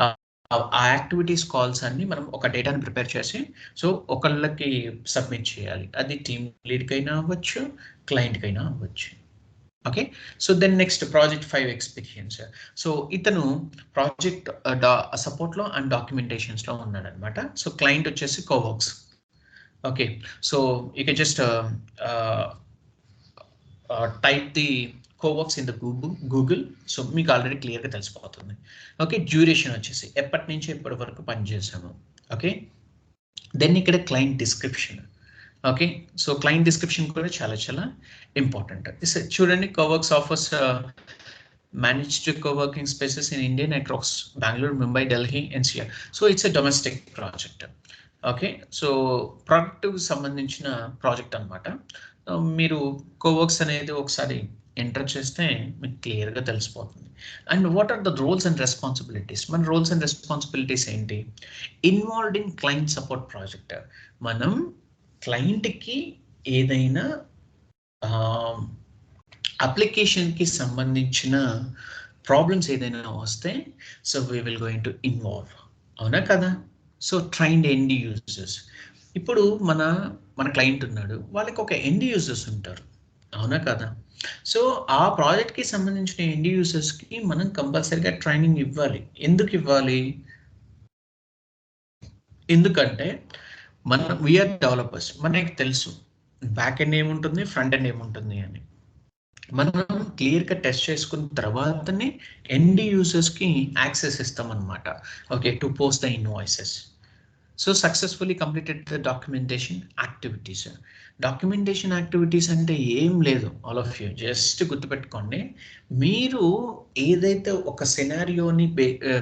ఆ యాక్టివిటీస్ కాల్స్ అన్ని మనం ఒక డేటాని ప్రిపేర్ చేసి సో ఒకళ్ళకి సబ్మిట్ చేయాలి. అది టీమ్ లీడ్కి అయినా అవ్వచ్చు, క్లయింట్కి అయినా అవ్వచ్చు. Okay, so then next project 5 experience. So ఇతను ప్రాజెక్ట్ సపోర్ట్లో అండ్ డాక్యుమెంటేషన్స్లో ఉన్నాడనమాట. సో క్లయింట్ వచ్చేసి coworks. Okay, so you can just type the coworks in the Google. So మీకు ఆల్రెడీ క్లియర్గా తెలిసిపోతుంది. ఓకే, డ్యూరేషన్ వచ్చేసి ఎప్పటి నుంచి ఎప్పటి వరకు పనిచేసాము. ఓకే, దెన్ ఇక్కడ client description. Okay, so client description కూడా చాలా చాలా ఇంపార్టెంట్. చూడండి, coworks offers managed co-working spaces in India across Bangalore, Mumbai, Delhi, NCR. So it's a domestic project. Okay, so ప్రొడక్ట్కి సంబంధించిన ప్రాజెక్ట్ అనమాట. మీరు కోవర్క్స్ అనేది ఒకసారి ఎంటర్ చేస్తే మీకు క్లియర్గా తెలిసిపోతుంది. And what are the roles and responsibilities? మన రోల్స్ అండ్ రెస్పాన్సిబిలిటీస్ ఏంటి? Involved in client support project. మనం క్లయింట్కి ఏదైనా అప్లికేషన్కి సంబంధించిన ప్రాబ్లమ్స్ ఏదైనా వస్తే so we will going to involve. అవునా కదా? So trained end users. ఇప్పుడు మన క్లయింట్ ఉన్నాడు, వాళ్ళకి ఒక ఎండ్ యూజర్స్ ఉంటారు. అవునా కదా? సో ఆ ప్రాజెక్ట్కి సంబంధించిన ఎండ్ యూజర్స్కి మనం కంపల్సరీగా ట్రైనింగ్ ఇవ్వాలి. ఎందుకు ఇవ్వాలి? ఎందుకంటే వీఆర్ డెవలపర్స్, మనకి తెలుసు బ్యాక్ ఎండ్ ఏముంటుంది, ఫ్రంట్ ఎండ్ ఏముంటుంది అని. మనం క్లియర్గా టెస్ట్ చేసుకున్న తర్వాతనే ఎండ్ యూజర్స్కి యాక్సెస్ ఇస్తాం అనమాట. Okay, to post the invoices. So successfully completed the documentation activities. Documentation activities అంటే ఏం లేదు, ఆల్ ఆఫ్ యూ జస్ట్ గుర్తుపెట్టుకోండి. మీరు ఏదైతే ఒక సినారియోని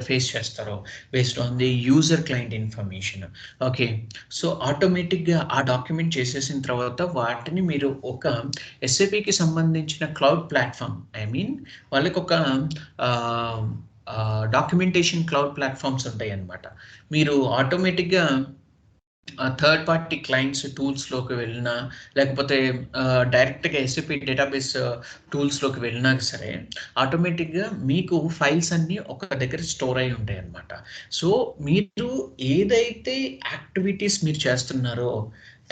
ఫేస్ చేస్తారో based on the user client information, okay, so ఆటోమేటిక్గా ఆ డాక్యుమెంట్ చేసేసిన తర్వాత వాటిని మీరు ఒక SAPకి సంబంధించిన క్లౌడ్ ప్లాట్ఫామ్, ఐ మీన్ వాళ్ళకి ఒక డాక్యుమెంటేషన్ క్లౌడ్ ప్లాట్ఫామ్స్ ఉంటాయి అన్నమాట. మీరు ఆటోమేటిక్గా థర్డ్ పార్టీ క్లయింట్స్ టూల్స్లోకి వెళ్ళినా లేకపోతే డైరెక్ట్గా SAP డేటాబేస్ టూల్స్లోకి వెళ్ళినా సరే ఆటోమేటిక్గా మీకు ఫైల్స్ అన్నీ ఒక దగ్గర స్టోర్ అయి ఉంటాయి అన్నమాట. సో మీరు ఏదైతే యాక్టివిటీస్ మీరు చేస్తున్నారో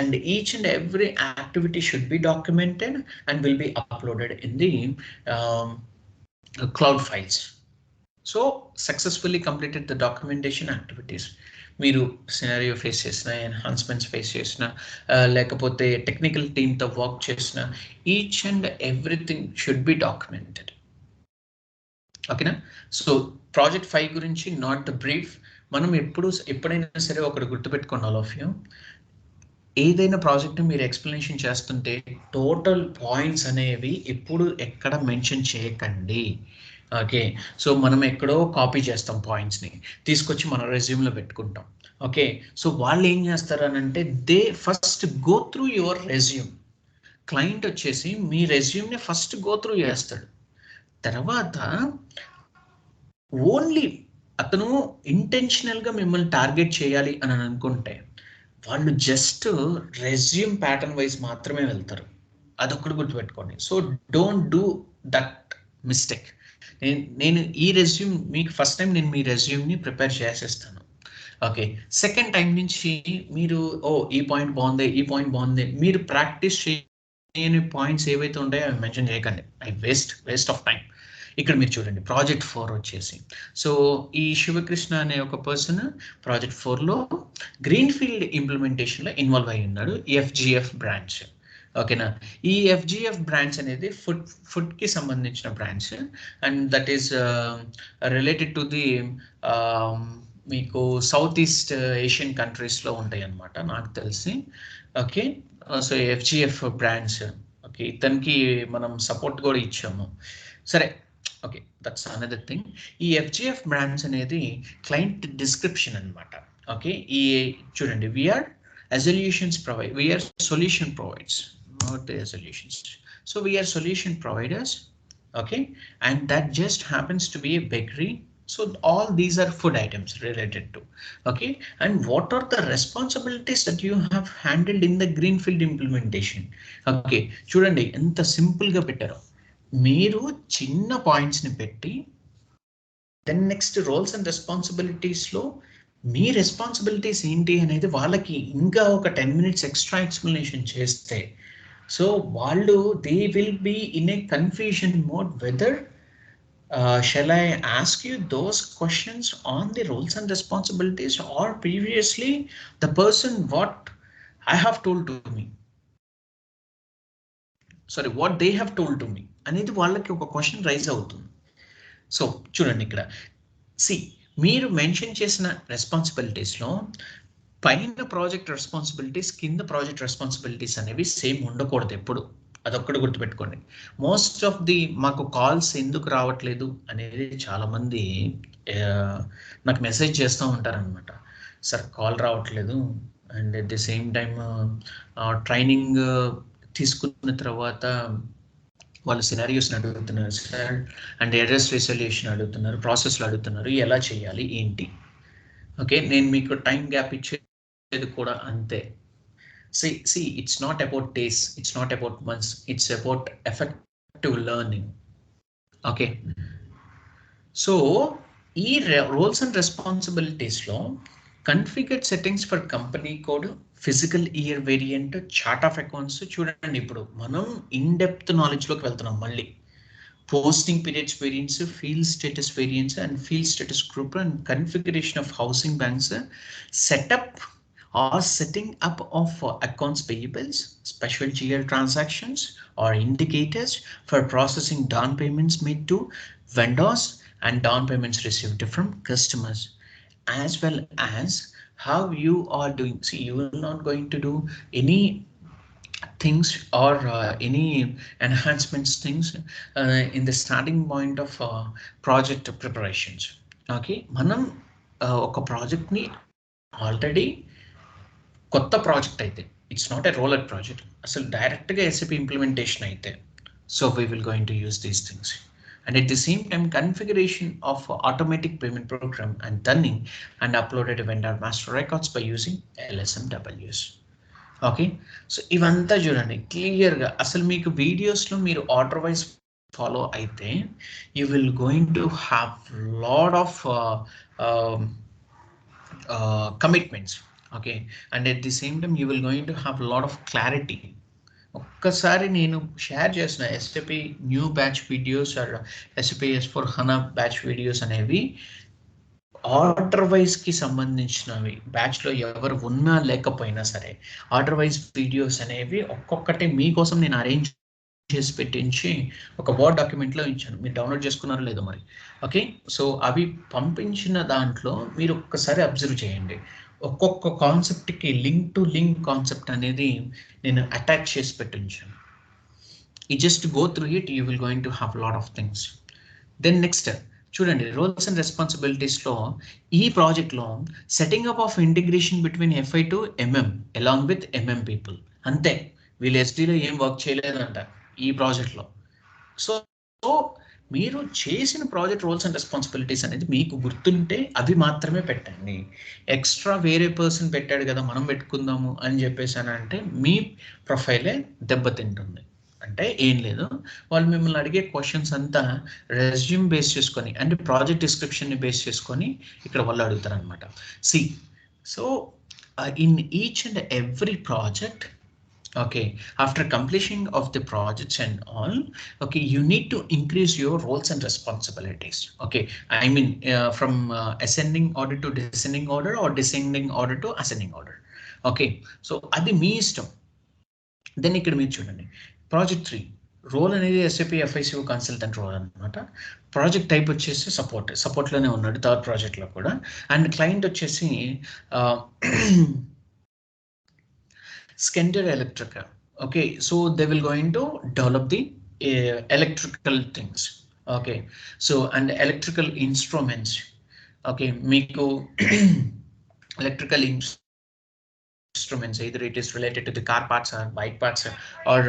and each and every activity should be documented and will be uploaded in the cloud files. So successfully completed the documentation activities. మీరు సినారియో ఫేస్ చేసిన, ఎన్హాన్స్మెంట్స్ ఫేస్ చేసిన, లేకపోతే టెక్నికల్ టీమ్తో వర్క్ చేసిన, each and everything should be documented. ఓకేనా? So project 5 గురించి not the brief. మనం ఎప్పుడైనా సరే ఒకటి గుర్తుపెట్టుకోండి, ఆల్ ఆఫ్ యూ, ఏదైనా ప్రాజెక్ట్ మీరు ఎక్స్ప్లెనేషన్ చేస్తుంటే టోటల్ పాయింట్స్ అనేవి ఎప్పుడు ఎక్కడ మెన్షన్ చేయకండి. ఓకే, సో మనం ఎక్కడో కాపీ చేస్తాం పాయింట్స్ని, తీసుకొచ్చి మన రెజ్యూమ్లో పెట్టుకుంటాం. ఓకే, సో వాళ్ళు ఏం చేస్తారనంటే they first go through your resume. Client వచ్చేసి మీ రెజ్యూమ్ని ఫస్ట్ గో త్రూ చేస్తాడు. తర్వాత ఓన్లీ అతను ఇంటెన్షనల్గా మిమ్మల్ని టార్గెట్ చేయాలి అని అనుకుంటే వాళ్ళు జస్ట్ రెజ్యూమ్ ప్యాటర్న్ వైజ్ మాత్రమే వెళ్తారు. అదొక్కటి గుర్తుపెట్టుకోండి. So don't do that mistake. నేను ఈ రెజ్యూమ్ మీకు ఫస్ట్ టైం నేను మీ రెజ్యూమ్ని ప్రిపేర్ చేసేస్తాను. ఓకే, సెకండ్ టైం నుంచి మీరు ఈ పాయింట్ బాగుంది, ఈ పాయింట్ బాగుంది, మీరు ప్రాక్టీస్ చేయని పాయింట్స్ ఏవైతే ఉంటాయో అవి మెన్షన్ చేయకండి. I waste of time. ఇక్కడ మీరు చూడండి ప్రాజెక్ట్ 4 వచ్చేసి, సో ఈ శివకృష్ణ అనే ఒక పర్సన్ ప్రాజెక్ట్ 4లో గ్రీన్ఫీల్డ్ ఇంప్లిమెంటేషన్లో ఇన్వాల్వ్ అయి ఉన్నాడు, ఎఫ్జిఎఫ్ బ్రాంచ్. ఓకేనా, ఈ ఎఫ్జిఎఫ్ బ్రాంచ్ అనేది ఫుడ్కి సంబంధించిన branch, and that is related to the మీకు సౌత్ ఈస్ట్ ఏషియన్ కంట్రీస్లో ఉంటాయి అన్నమాట నాకు తెలిసి. Okay, so FGF branch. Okay, ఇతనికి మనం సపోర్ట్ కూడా ఇచ్చాము. సరే, ఓకే, దట్స్ అనదర్ థింగ్. ఈ ఎఫ్జిఎఫ్ బ్రాండ్స్ అనేది క్లయింట్ డిస్క్రిప్షన్ అనమాట. ఓకే, ఈ చూడండి, we are solution provides, not the solutions. So we are solution providers. Okay, and that just happens to be a bakery. So all these are food items related to. Okay, and what are the responsibilities that you have handled in the greenfield implementation? Okay, చూడండి ఎంత simple గా పెట్టారో. మీరు చిన్న పాయింట్స్ని పెట్టి then next roles and రెస్పాన్సిబిలిటీస్లో మీ రెస్పాన్సిబిలిటీస్ ఏంటి అనేది వాళ్ళకి ఇంకా ఒక 10 minutes ఎక్స్ట్రా ఎక్స్ప్లెనేషన్ చేస్తే, సో వాళ్ళు they will be in a confusion mode whether shall I ask you those questions on the roles and responsibilities or previously the person what I have told to me, sorry what they have told to me అనేది వాళ్ళకి ఒక question raise అవుతుంది. So చూడండి ఇక్కడ మీరు mention చేసిన రెస్పాన్సిబిలిటీస్లో పైన project responsibilities, కింద ప్రాజెక్ట్ రెస్పాన్సిబిలిటీస్ అనేవి సేమ్ ఉండకూడదు ఎప్పుడు. అదొక్కటి గుర్తుపెట్టుకోండి. మోస్ట్ ఆఫ్ ది మాకు కాల్స్ ఎందుకు రావట్లేదు అనేది చాలామంది నాకు మెసేజ్ చేస్తూ ఉంటారనమాట. సార్ కాల్ రావట్లేదు, and at the same time training తీసుకున్న తర్వాత వాళ్ళు సినారియోస్ని అడుగుతున్నారు సార్, అండ్ ఎర్రర్స్ రిజల్యూషన్ అడుగుతున్నారు, ప్రాసెస్లు అడుగుతున్నారు, ఎలా చేయాలి ఏంటి. ఓకే, నేను మీకు టైం గ్యాప్ ఇచ్చేది కూడా అంతే. See, it's not about days, it's not about months, it's about effective learning. Okay, so ఈ roles and responsibilities లో configured settings for company code, physical year variant, chart of accounts. చూడండి ఇప్పుడు మనం in depth knowledge లోకి వెళ్తున్నాం. మళ్ళీ posting periods variance, field status variance, and field status group, and configuration of housing banks, setup or setting up of accounts payables, special GL transactions or indicators for processing down payments made to vendors and down payments received from customers, as well as how you are doing. See, you are not going to do any things or any enhancements things in the starting point of project preparations. Okay, మనం ఒక ప్రాజెక్ట్ని already కొత్త project అయితే, it's not a roller project, అసలు డైరెక్ట్గా SAP implementation అయితే, so we will going to use these things. And at the same time configuration of automatic payment program and turning and uploaded vendor master records by using LSMWs. Okay, so ఇవంతా చూడండి క్లియర్గా. అసలు మీకు వీడియోస్లో మీరు order wise follow అయితే you will going to have lot of commitments. Okay, and at the same time you will going to have lot of clarity. ఒక్కసారి నేను షేర్ చేసిన SAP new batch videos or SAP S4 HANA batch videos అనేవి order వైజ్కి సంబంధించినవి. బ్యాచ్లో ఎవరు ఉన్నా లేకపోయినా సరే ఆర్డర్ వైజ్ వీడియోస్ అనేవి ఒక్కొక్కటి మీకోసం నేను అరేంజ్ చేసి పెట్టించి ఒక వర్డ్ డాక్యుమెంట్లో ఇచ్చాను. మీరు డౌన్లోడ్ చేసుకున్నారో లేదో మరి. ఓకే, సో అవి పంపించిన దాంట్లో మీరు ఒక్కసారి అబ్జర్వ్ చేయండి. ఒక్కొక్క కాన్సెప్ట్కి లింక్ టు లింక్ కాన్సెప్ట్ అనేది నేను అటాచ్ చేసి పెట్టించాను. You just go through it, you will going to have a lot of things. Then next చూడండి, రోల్స్ అండ్ రెస్పాన్సిబిలిటీస్ లో ఈ ప్రాజెక్ట్ లో setting up of integration between FI to MM along with MM people. అంతే, వీళ్ళు SDలో ఏం work చేయలేదంట ఈ project లో. So మీరు చేసిన ప్రాజెక్ట్ రోల్స్ అండ్ రెస్పాన్సిబిలిటీస్ అనేది మీకు గుర్తుంటే అవి మాత్రమే పెట్టండి. ఎక్స్ట్రా వేరే పర్సన్ పెట్టాడు కదా మనం పెట్టుకుందాము అని చెప్పేసి అని అంటే మీ ప్రొఫైలే దెబ్బతింటుంది. అంటే ఏం లేదు, వాళ్ళు మిమ్మల్ని అడిగే క్వశ్చన్స్ అంతా రెజ్యూమ్ బేస్ చేసుకొని అంటే ప్రాజెక్ట్ డిస్క్రిప్షన్ని బేస్ చేసుకొని ఇక్కడ వాళ్ళు అడుగుతారు అనమాట. See, so in each and every project, okay, after completion of the projects and all, okay, you need to increase your roles and responsibilities. Okay, I mean from ascending order to descending order or descending order to ascending order. Okay, so adi mee ishtam. Then ikkada meer chudandi, project 3 role అనేది SAP FICO consultant role అనమాట. Project type వచ్చేసి సపోర్ట్లోనే ఉన్నాడు third ప్రాజెక్ట్లో కూడా. And client వచ్చేసి Schneider Electric. Okay, so they will going to develop the electrical things. Okay, so and electrical instruments. Okay, Miko electrical instruments, either it is related to the car parts or bike parts or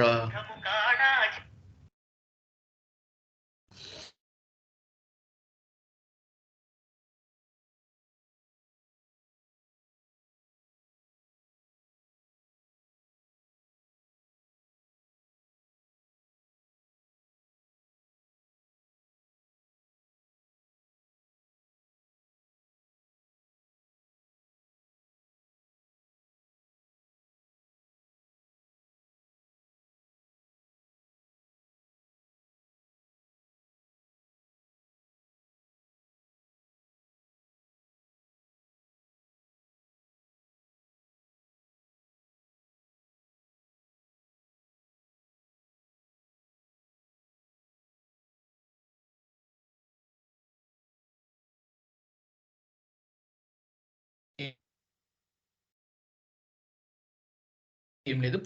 ఏం లేదు,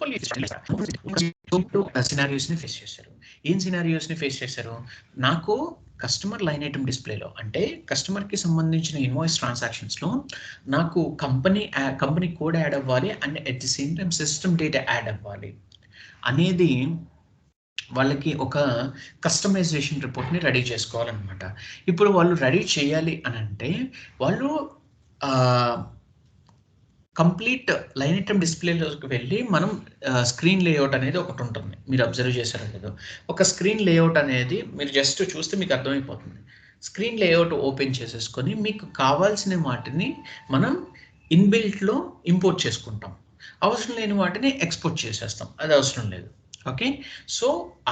సినారియోస్ని face చేశారు. ఏం సినారియోస్ని face చేశారు? నాకు customer line item డిస్ప్లేలో అంటే కస్టమర్కి సంబంధించిన ఇన్వాయిస్ ట్రాన్సాక్షన్స్లో నాకు కంపెనీ కోడ్ యాడ్ అవ్వాలి and at the same time system data add అవ్వాలి అనేది వాళ్ళకి ఒక కస్టమైజేషన్ రిపోర్ట్ని రెడీ చేసుకోవాలన్నమాట. ఇప్పుడు వాళ్ళు రెడీ చేయాలి అని అంటే వాళ్ళు కంప్లీట్ లైన్ ఐటమ్ డిస్ప్లేలోకి వెళ్ళి మనం స్క్రీన్ లేఅవుట్ అనేది ఒకటి ఉంటుంది. మీరు అబ్జర్వ్ చేశారో లేదో, ఒక స్క్రీన్ లేఅవుట్ అనేది మీరు జస్ట్ చూస్తే మీకు అర్థమైపోతుంది. స్క్రీన్ లేఅవుట్ ఓపెన్ చేసేసుకొని మీకు కావాల్సిన వాటిని మనం ఇన్బిల్ట్లో ఇంపోర్ట్ చేసుకుంటాం, అవసరం లేని వాటిని ఎక్స్పోర్ట్ చేసేస్తాం, అది అవసరం లేదు. ఓకే, సో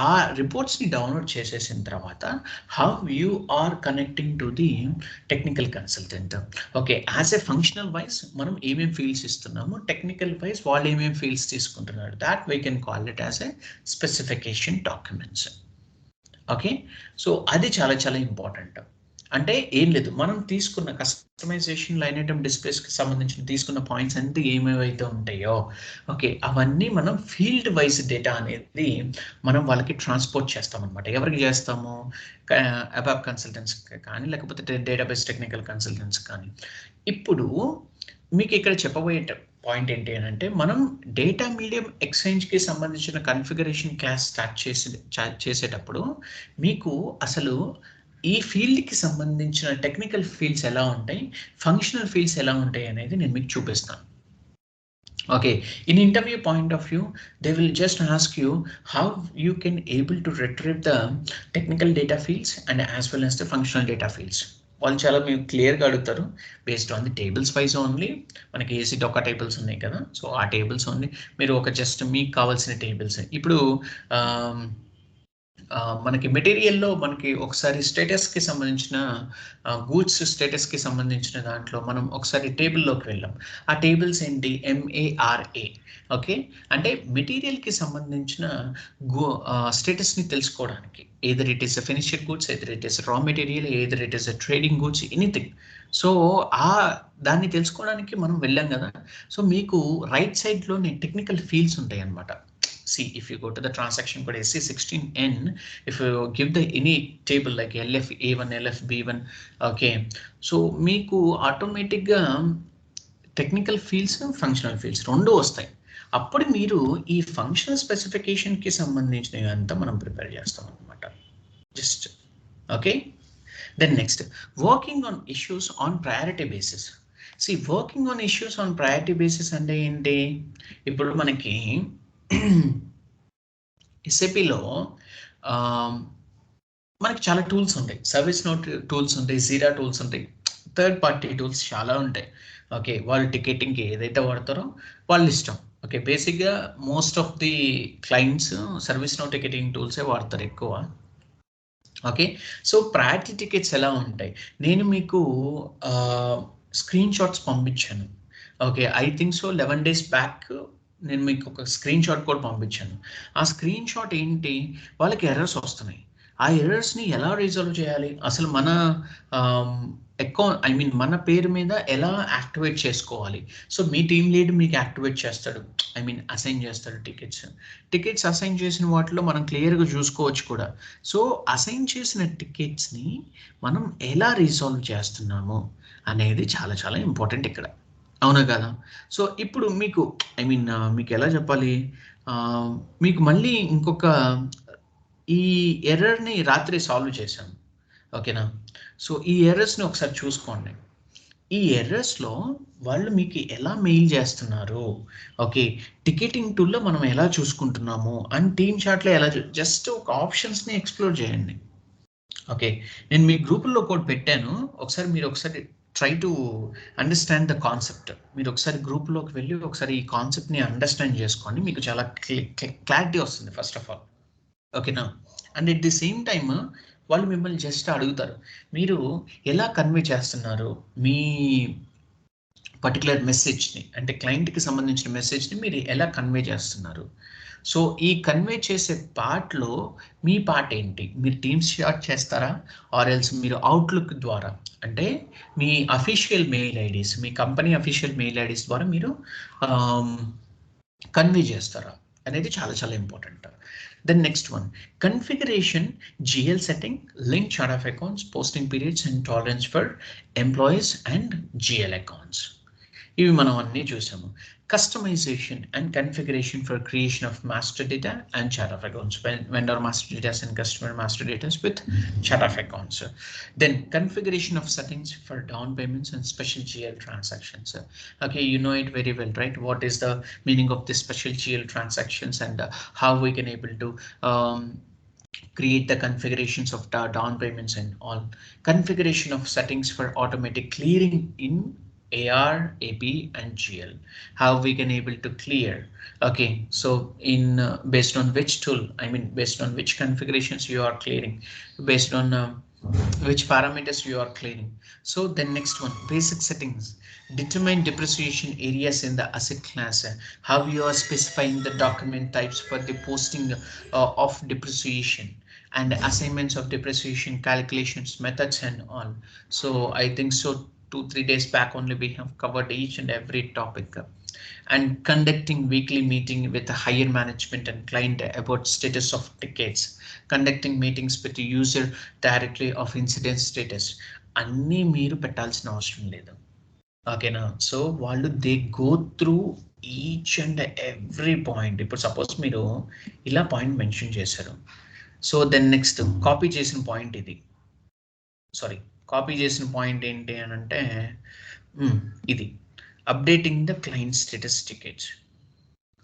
ఆ రిపోర్ట్స్ని డౌన్లోడ్ చేసేసిన తర్వాత how you are connecting to the technical consultant. Okay, as a functional wise మనం ఏమేమి ఫీల్డ్స్ ఇస్తున్నాము, టెక్నికల్ వైజ్ వాళ్ళు ఏమేమి ఫీల్డ్స్ తీసుకుంటున్నారు, that we can call it as a specification documents. Okay, so అది చాలా చాలా ఇంపార్టెంట్. అంటే ఏం లేదు, మనం తీసుకున్న కస్టమైజేషన్ లైన్ ఐటమ్ డిస్ప్లేస్కి సంబంధించిన తీసుకున్న పాయింట్స్ అన్నీ ఏమేవైతే ఉంటాయో, ఓకే, అవన్నీ మనం ఫీల్డ్ వైజ్ డేటా అనేది మనం వాళ్ళకి ట్రాన్స్పోర్ట్ చేస్తామన్నమాట. ఎవరికి చేస్తాము? అబాబ్ కన్సల్టెంట్స్ కానీ లేకపోతే డేటాబేస్ టెక్నికల్ కన్సల్టెంట్స్ కానీ. ఇప్పుడు మీకు ఇక్కడ చెప్పబోయే పాయింట్ ఏంటి అని అంటే, మనం డేటా మీడియం ఎక్స్చేంజ్కి సంబంధించిన కన్ఫిగరేషన్ క్లాస్ స్టార్ట్ చేసేటప్పుడు మీకు అసలు ఈ ఫీల్డ్కి సంబంధించిన టెక్నికల్ ఫీల్డ్స్ ఎలా ఉంటాయి, ఫంక్షనల్ ఫీల్డ్స్ ఎలా ఉంటాయి అనేది నేను మీకు చూపిస్తాను. Okay, in interview point of view they will just ask you how you can able to retrieve the technical data fields and as well as the functional data fields. వాళ్ళు చాలా మీరు క్లియర్గా అడుగుతారు based on the tables wise only. మనకి AC డొకా tables ఉన్నాయి కదా, so ఆ tables only మీరు ఒక జస్ట్ మీకు కావాల్సిన టేబుల్స్ ఇప్పుడు మనకి మెటీరియల్లో మనకి ఒకసారి స్టేటస్కి సంబంధించిన గూడ్స్ స్టేటస్కి సంబంధించిన దాంట్లో మనం ఒకసారి టేబుల్లోకి వెళ్ళాం. ఆ టేబుల్స్ ఏంటి? MARA. ఓకే, అంటే మెటీరియల్కి సంబంధించిన స్టేటస్ని తెలుసుకోవడానికి, either it is a finished goods, either it is raw material, either it is a trading goods, anything. So దాన్ని తెలుసుకోవడానికి మనం వెళ్ళాం కదా. సో మీకు రైట్ సైడ్లోని టెక్నికల్ ఫీల్డ్స్ ఉంటాయి అన్నమాట. See, if you go to the transaction code SC16N, if you give the any table like LF A1, LF B1, okay, so మీకు ఆటోమేటిక్గా టెక్నికల్ ఫీల్డ్స్, ఫంక్షనల్ ఫీల్డ్స్ రెండు వస్తాయి. అప్పుడు మీరు ఈ ఫంక్షనల్ స్పెసిఫికేషన్కి సంబంధించినవి అంతా మనం ప్రిపేర్ చేస్తాం అనమాట. Just okay. Then next, working on issues on priority basis. See, working on issues on priority basis అంటే ఏంటి? ఇప్పుడు మనకి ఎస్ఏపిలో మనకి చాలా టూల్స్ ఉంటాయి. సర్వీస్ నోట్ టూల్స్ ఉంటాయి, జీరా టూల్స్ ఉంటాయి, థర్డ్ పార్టీ టూల్స్ చాలా ఉంటాయి. ఓకే, వాళ్ళు టికెటింగ్కి ఏదైతే వాడతారో వాళ్ళ ఇష్టం. ఓకే, బేసిక్గా most of the clients service note ticketing టూల్సే వాడతారు ఎక్కువ. ఓకే, సో ప్రయారిటీ టికెట్స్ ఎలా ఉంటాయి? నేను మీకు స్క్రీన్ షాట్స్ పంపించాను. Okay, I think so 11 days back నేను మీకు ఒక స్క్రీన్ షాట్ కూడా పంపించాను. ఆ స్క్రీన్ షాట్ ఏంటి? వాళ్ళకి ఎర్రర్స్ వస్తున్నాయి. ఆ ఎర్రర్స్ని ఎలా రిజాల్వ్ చేయాలి? అసలు మన మన పేరు మీద ఎలా యాక్టివేట్ చేసుకోవాలి? సో మీ టీమ్ లీడ్ మీకు యాక్టివేట్ చేస్తాడు, అసైన్ చేస్తాడు టికెట్స్ అసైన్ చేసిన వాటిలో మనం క్లియర్గా చూసుకోవచ్చు కూడా. సో అసైన్ చేసిన టికెట్స్ని మనం ఎలా రిజాల్వ్ చేస్తున్నాము అనేది చాలా చాలా ఇంపార్టెంట్ ఇక్కడ, అవునా కదా? సో ఇప్పుడు మీకు మీకు ఎలా చెప్పాలి, మీకు మళ్ళీ ఇంకొక ఈ ఎర్రర్ని రాత్రి సాల్వ్ చేశాను. ఓకేనా? సో ఈ ఎర్రర్స్ని ఒకసారి చూసుకోండి. ఈ ఎర్రర్స్లో వాళ్ళు మీకు ఎలా మెయిల్ చేస్తున్నారు, ఓకే, టికెటింగ్ టూల్లో మనం ఎలా చూసుకుంటున్నాము అండ్ టీమ్ చాట్లో ఎలా జస్ట్ ఒక ఆప్షన్స్ని ఎక్స్ప్లోర్ చేయండి. ఓకే, నేను మీ గ్రూపుల్లో కూడా పెట్టాను, ఒకసారి try to understand the concept. మీరు ఒకసారి గ్రూప్లోకి వెళ్ళి ఒకసారి ఈ కాన్సెప్ట్ని అండర్స్టాండ్ చేసుకోండి, మీకు చాలా క్లారిటీ వస్తుంది ఫస్ట్ ఆఫ్ ఆల్. ఓకేనా? And at the same time వాళ్ళు మిమ్మల్ని జస్ట్ అడుగుతారు, మీరు ఎలా కన్వే చేస్తున్నారు మీ పర్టికులర్ మెసేజ్ని, అంటే క్లయింట్కి సంబంధించిన మెసేజ్ని మీరు ఎలా కన్వే చేస్తున్నారు. సో ఈ కన్వే చేసే పార్ట్లో మీ పార్ట్ ఏంటి? మీరు టీమ్స్ షాట్ చేస్తారా, ఆర్ ఎల్స్ మీరు అవుట్లుక్ ద్వారా, అంటే మీ అఫీషియల్ మెయిల్ ఐడీస్, మీ కంపెనీ అఫీషియల్ మెయిల్ ఐడీస్ ద్వారా మీరు కన్వే చేస్తారా అనేది చాలా చాలా important. Then next one, configuration, GL setting, link chart of accounts, posting periods and tolerance for employees and GL accounts. ఇవి మనం అన్నీ చూసాము. Customization and configuration for creation of master data and chart of accounts, vendor master data and customer master data with chart of accounts. Then configuration of settings for down payments and special GL transactions. Okay, you know it very well, right? What is the meaning of the special GL transactions and how we can able to create the configurations of the down payments and all. Configuration of settings for automatic clearing in AR, AP and GL, how we can able to clear. Okay, so in based on which tool, based on which configurations you are clearing, based on which parameters you are clearing. So the next one, basic settings, determine depreciation areas in the asset class, how you are specifying the document types for the posting of depreciation and assignments of depreciation calculations methods and all. So I think so 2-3 days back only we have covered each and every topic. And conducting weekly meeting with the higher management and client about status of tickets, conducting meetings with the user directly of incident status. అన్నీ మీరు పెట్టాల్సిన అవసరం లేదు, ఓకేనా? So వాళ్ళు they go through each and every point. ఇప్పుడు suppose మీరు ఇలా పాయింట్ మెన్షన్ చేశారు, సో దెన్ నెక్స్ట్ కాపీ చేసిన పాయింట్ ఇది, కాపీ చేసిన పాయింట్ ఏంటి అని అంటే ఇది updating the client status tickets.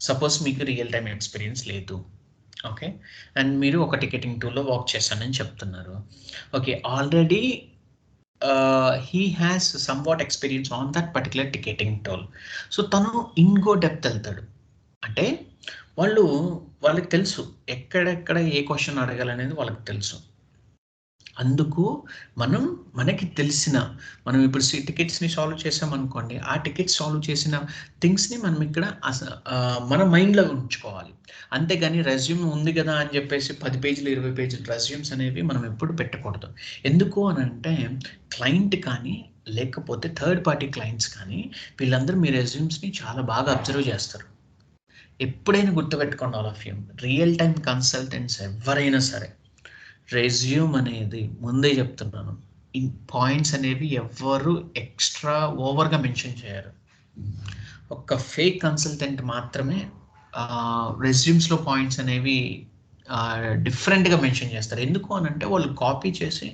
Suppose మీకు రియల్ టైమ్ ఎక్స్పీరియన్స్ లేదు, ఓకే, అండ్ మీరు ఒక టికెటింగ్ టూల్లో వర్క్ చేశానని చెప్తున్నారు. Okay, already he has somewhat experience on that particular ticketing tool. So తను ఇంకో డెప్త్ వెళ్తాడు, అంటే వాళ్ళకి తెలుసు ఎక్కడెక్కడ ఏ క్వశ్చన్ అడగాలనేది వాళ్ళకి తెలుసు. అందుకు మనకి తెలిసిన మనం ఇప్పుడు టికెట్స్ని సాల్వ్ చేసామనుకోండి, ఆ టికెట్స్ సాల్వ్ చేసిన థింగ్స్ని మనం ఇక్కడ మన మైండ్లో ఉంచుకోవాలి. అంతేగాని రెజ్యూమ్ ఉంది కదా అని చెప్పేసి 10 పేజీలు 20 పేజీలు రెజ్యూమ్స్ అనేవి మనం ఎప్పుడు పెట్టకూడదు. ఎందుకు అని అంటే క్లయింట్ కానీ లేకపోతే థర్డ్ పార్టీ క్లయింట్స్ కానీ వీళ్ళందరూ మీ రెజ్యూమ్స్ని చాలా బాగా అబ్జర్వ్ చేస్తారు. ఎప్పుడైనా గుర్తుపెట్టుకోండి all of you, real time consultants ఎవరైనా సరే రెజ్యూమ్ అనేది ముందే చెప్తున్నాను, ఈ పాయింట్స్ అనేవి ఎవ్వరు ఎక్స్ట్రా ఓవర్గా మెన్షన్ చేయరు. ఒక ఫేక్ కన్సల్టెంట్ మాత్రమే రెజ్యూమ్స్లో పాయింట్స్ అనేవి డిఫరెంట్గా మెన్షన్ చేస్తారు. ఎందుకు అని అంటే వాళ్ళు కాపీ చేసి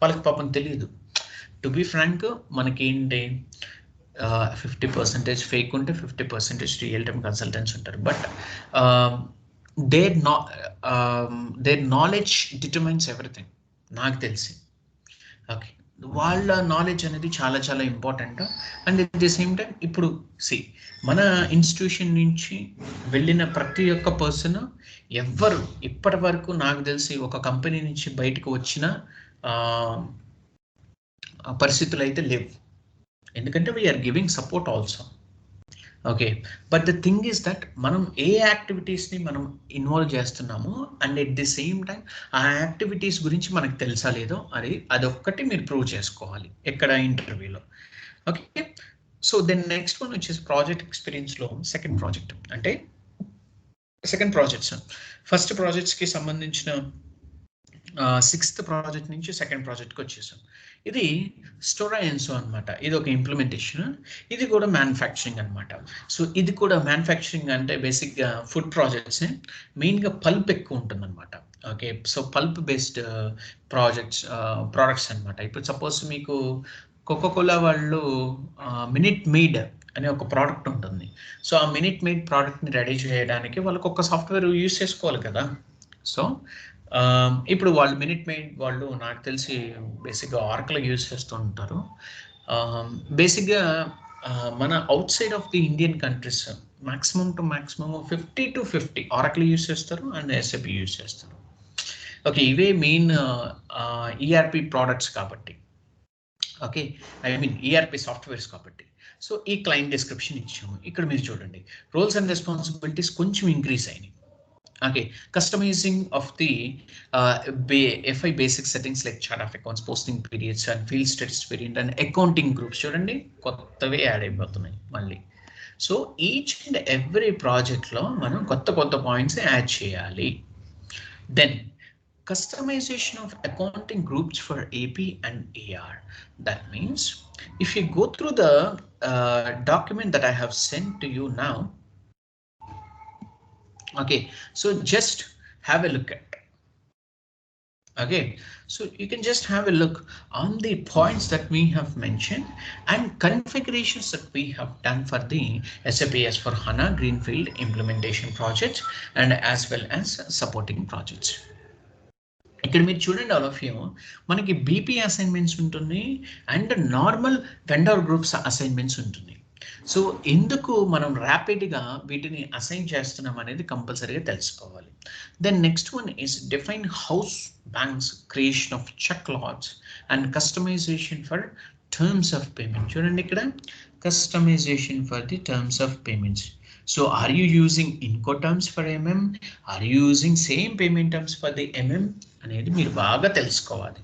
వాళ్ళకి పాపం తెలియదు. టు బి ఫ్రాంక్ మనకేంటి 50% ఫేక్ ఉంటే 50% రియల్ టైమ్ కన్సల్టెంట్స్ ఉంటారు. But their knowledge determines everything నాకు తెలిసి. ఓకే, వాళ్ళ నాలెడ్జ్ అనేది చాలా చాలా important. And at the same time ఇప్పుడు మన ఇన్స్టిట్యూషన్ నుంచి వెళ్ళిన ప్రతి ఒక్క పర్సన్ ఎవ్వరు ఇప్పటి వరకు నాకు తెలిసి ఒక కంపెనీ నుంచి బయటకు వచ్చిన పరిస్థితులు అయితే లేవు. ఎందుకంటే we're giving support also. Okay, but the thing is that మనం ఏ యాక్టివిటీస్ని మనం ఇన్వాల్వ్ చేస్తున్నామో and at the same time ఆ యాక్టివిటీస్ గురించి మనకు తెలుసా లేదో అదొక్కటి మీరు ప్రూవ్ చేసుకోవాలి ఎక్కడ ఇంటర్వ్యూలో. Okay, so then next one వచ్చేసి ప్రాజెక్ట్ ఎక్స్పీరియన్స్లో సెకండ్ ప్రాజెక్ట్స్. ఫస్ట్ ప్రాజెక్ట్స్కి సంబంధించిన 6th ప్రాజెక్ట్ నుంచి సెకండ్ ప్రాజెక్ట్కి వచ్చేసాం. ఇది స్టోరా ఎన్సో అనమాట. ఇది ఒక ఇంప్లిమెంటేషన్. ఇది కూడా మ్యానుఫ్యాక్చరింగ్ అనమాట. సో ఇది కూడా మ్యానుఫ్యాక్చరింగ్ అంటే బేసిక్గా ఫుడ్ ప్రాజెక్ట్స్, మెయిన్గా పల్ప్ ఎక్కువ ఉంటుందన్నమాట. Okay, so pulp based products అనమాట. ఇప్పుడు సపోజ్ మీకు కోకోకోలా వాళ్ళు మినిట్ మెయిడ్ అనే ఒక ప్రోడక్ట్ ఉంటుంది. సో ఆ మినిట్ మెయిడ్ ప్రోడక్ట్ని రెడీ చేయడానికి వాళ్ళకు ఒక సాఫ్ట్వేర్ యూజ్ చేసుకోవాలి కదా. సో ఇప్పుడు వాళ్ళు మినిట్ మెయిడ్ వాళ్ళు నాకు తెలిసి బేసిక్గా ఆర్క్లో యూజ్ చేస్తూ ఉంటారు. బేసిక్గా మన outside of the Indian countries maximum 50 to 50 ఆర్క్లో యూజ్ చేస్తారు అండ్ ఎస్ఏపి యూజ్ చేస్తారు. ఓకే, ఇవే మెయిన్ ఈఆర్పి ప్రోడక్ట్స్ కాబట్టి, okay, I mean ERP softwares కాబట్టి. సో ఈ క్లయింట్ డిస్క్రిప్షన్ ఇచ్చాము. ఇక్కడ మీరు చూడండి, రోల్స్ అండ్ రెస్పాన్సిబిలిటీస్ కొంచెం ఇంక్రీజ్ అయినాయి. Okay, customizing of the FI basic settings like chart of accounts, posting periods and field status variant and accounting groups చూడండి కొత్తవే యాడ్ అయిపోతున్నాయి మళ్ళీ. సో ఈచ్ అండ్ ఎవ్రీ ప్రాజెక్ట్లో మనం కొత్త పాయింట్స్ యాడ్ చేయాలి. Then customization of accounting groups for AP and AR. That means if you go through the document that I have sent to you now, okay, so just have a look at. Okay, so you can just have a look on the points that we have mentioned and configurations that we have done for the SAP S/4HANA Greenfield implementation projects and as well as supporting projects. ఇక్కడ మీరు చూడండి all of you, మనకి BP assignments ఉంటుంది and normal vendor groups assignments ఉంటుంది. So ఎందుకు మనం ర్యాపిడ్గా వీటిని అసైన్ చేస్తున్నాం అనేది కంపల్సరీగా తెలుసుకోవాలి. Then next one is define house banks creation of check lots and customization for terms of payment. చూడండి ఇక్కడ customization for the terms of payments. So are you using Incoterms for MM? Are you using same payment terms for the MM? అనేది మీరు బాగా తెలుసుకోవాలి.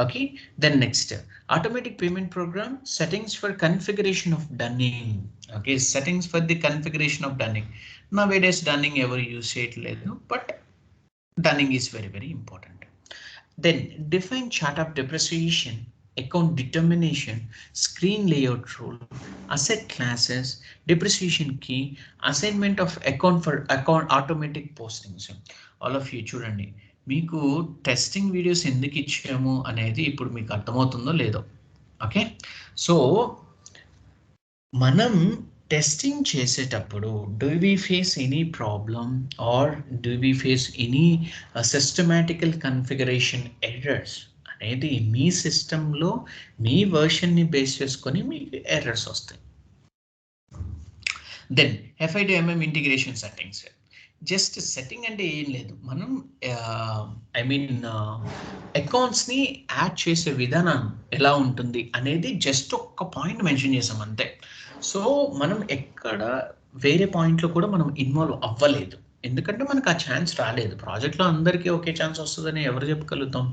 Okay, then next automatic payment program settings for configuration of dunning. Okay, settings for the configuration of dunning. Nowadays dunning ఎవరు use చేయట్లేదు, but dunning is very very important. Then define chart of depreciation, account determination, screen layout rule, asset classes, depreciation key, assignment of account for account automatic postings. All of you చూడండి, మీకు testing videos ఎందుకు ఇచ్చాము అనేది ఇప్పుడు మీకు అర్థమవుతుందో లేదో. Okay, so మనం టెస్టింగ్ చేసేటప్పుడు do we face any problem or do we face any systematical configuration errors అనేది మీ సిస్టంలో మీ వర్షన్ని బేస్ చేసుకొని మీకు ఎర్రర్స్ వస్తాయి. Then FI to MM integration settings. Just setting అంటే ఏం లేదు, మనం ఐ మీన్ అకౌంట్స్ని యాడ్ చేసే విధానం ఎలా ఉంటుంది అనేది జస్ట్ ఒక్క పాయింట్ మెన్షన్ చేసాం అంతే. సో మనం ఎక్కడ వేరే పాయింట్లో కూడా మనం ఇన్వాల్వ్ అవ్వలేదు, ఎందుకంటే మనకు ఆ ఛాన్స్ రాలేదు. ప్రాజెక్ట్లో అందరికీ ఒకే ఛాన్స్ వస్తుందని ఎవరు చెప్పగలుగుతాం?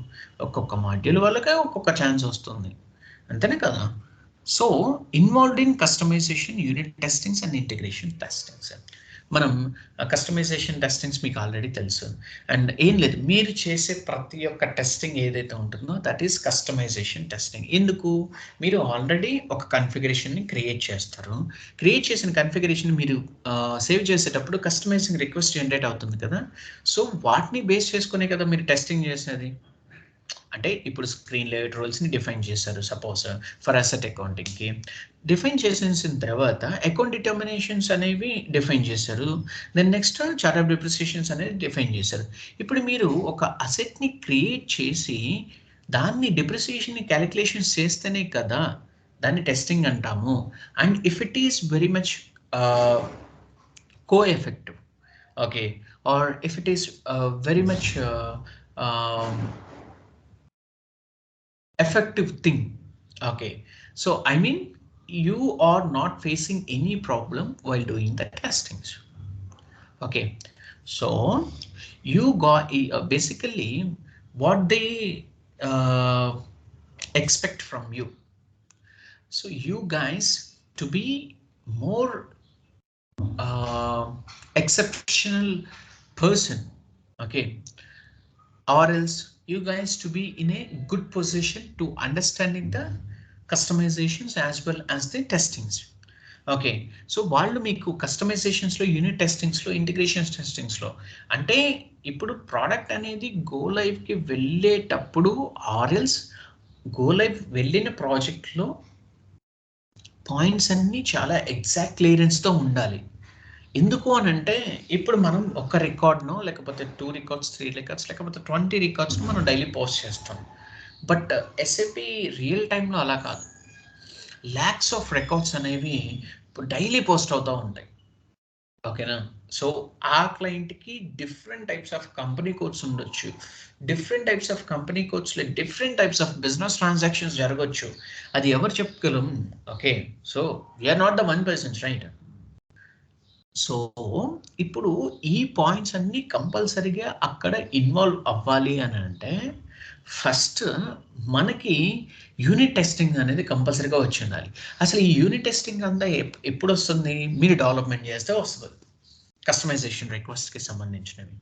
ఒక్కొక్క మాడ్యూల్ వాళ్ళకే ఒక్కొక్క ఛాన్స్ వస్తుంది, అంతేనే కదా. So involved in customization, unit testings and integration testings. మనం కస్టమైజేషన్ టెస్టింగ్స్ మీకు ఆల్రెడీ తెలుసు, అండ్ ఏం లేదు, మీరు చేసే ప్రతి ఒక్క టెస్టింగ్ ఏదైతే ఉంటుందో దట్ ఈస్ కస్టమైజేషన్ టెస్టింగ్. ఎందుకు? మీరు ఆల్రెడీ ఒక కన్ఫిగరేషన్ని క్రియేట్ చేస్తారు, క్రియేట్ చేసిన కన్ఫిగరేషన్ మీరు సేవ్ చేసేటప్పుడు కస్టమైజింగ్ రిక్వెస్ట్ జనరేట్ అవుతుంది కదా. సో వాటిని బేస్ చేసుకునే కదా మీరు టెస్టింగ్ చేసేది. అంటే ఇప్పుడు స్క్రీన్ లేఅవుట్ రూల్స్ని డిఫైన్ చేశారు సపోజ్ ఫర్ అసెట్ అకౌంటింగ్కి, డిఫైన్ చేసిన తర్వాత అకౌంట్ డిటర్మినేషన్స్ అనేవి డిఫైన్ చేశారు, దెన్ నెక్స్ట్ చార్ట్ ఆఫ్ డిప్రిసియేషన్స్ అనేది డిఫైన్ చేశారు. ఇప్పుడు మీరు ఒక అసెట్ని క్రియేట్ చేసి దాన్ని డిప్రిసియేషన్ని క్యాలిక్యులేషన్స్ చేస్తేనే కదా దాన్ని టెస్టింగ్ అంటాము. And if it is very much co-effective, okay, or if it is very much effective thing, okay, so I mean you are not facing any problem while doing the testings, okay. So you got basically what they expect from you. So you guys to be more exceptional person, okay, or else you guys to be in a good position to understanding the customizations as well as the testings, okay. So వాళ్ళు మీకు customisations లో, unit testings లో, integrations testings లో, అంటే ఇప్పుడు product అనేది go live కి వెళ్ళేటప్పుడు ఆర్ ఎల్స్ గో లైవ్ వెళ్ళిన ప్రాజెక్ట్ లో పాయింట్స్ అన్ని చాలా ఎగ్జాక్ట్ క్లియరెన్స్తో ఉండాలి. ఎందుకు అని అంటే ఇప్పుడు మనం ఒక రికార్డ్ను లేకపోతే 2 రికార్డ్స్, 3 రికార్డ్స్, లేకపోతే 20 రికార్డ్స్ను మనం డైలీ పోస్ట్ చేస్తాం. బట్ ఎస్ఏపి రియల్ టైంలో అలా కాదు, ల్యాక్స్ ఆఫ్ రికార్డ్స్ అనేవి డైలీ పోస్ట్ అవుతూ ఉంటాయి, ఓకేనా. సో ఆ క్లయింట్కి different types of company codes ఉండొచ్చు, డిఫరెంట్ టైప్స్ ఆఫ్ కంపెనీ కోడ్స్లో different types of business transactions జరగవచ్చు, అది ఎవరు చెప్పగలం, okay. So we're not the one persons, right. So ఇప్పుడు ఈ పాయింట్స్ అన్ని కంపల్సరీగా అక్కడ ఇన్వాల్వ్ అవ్వాలి అని అంటే ఫస్ట్ మనకి యూనిట్ టెస్టింగ్ అనేది కంపల్సరీగా వచ్చి ఉండాలి. అసలు ఈ యూనిట్ టెస్టింగ్ అంతా ఎప్పుడు వస్తుంది? మీరు డెవలప్మెంట్ చేస్తే వస్తుంది, కస్టమైజేషన్ రిక్వెస్ట్కి సంబంధించినవి,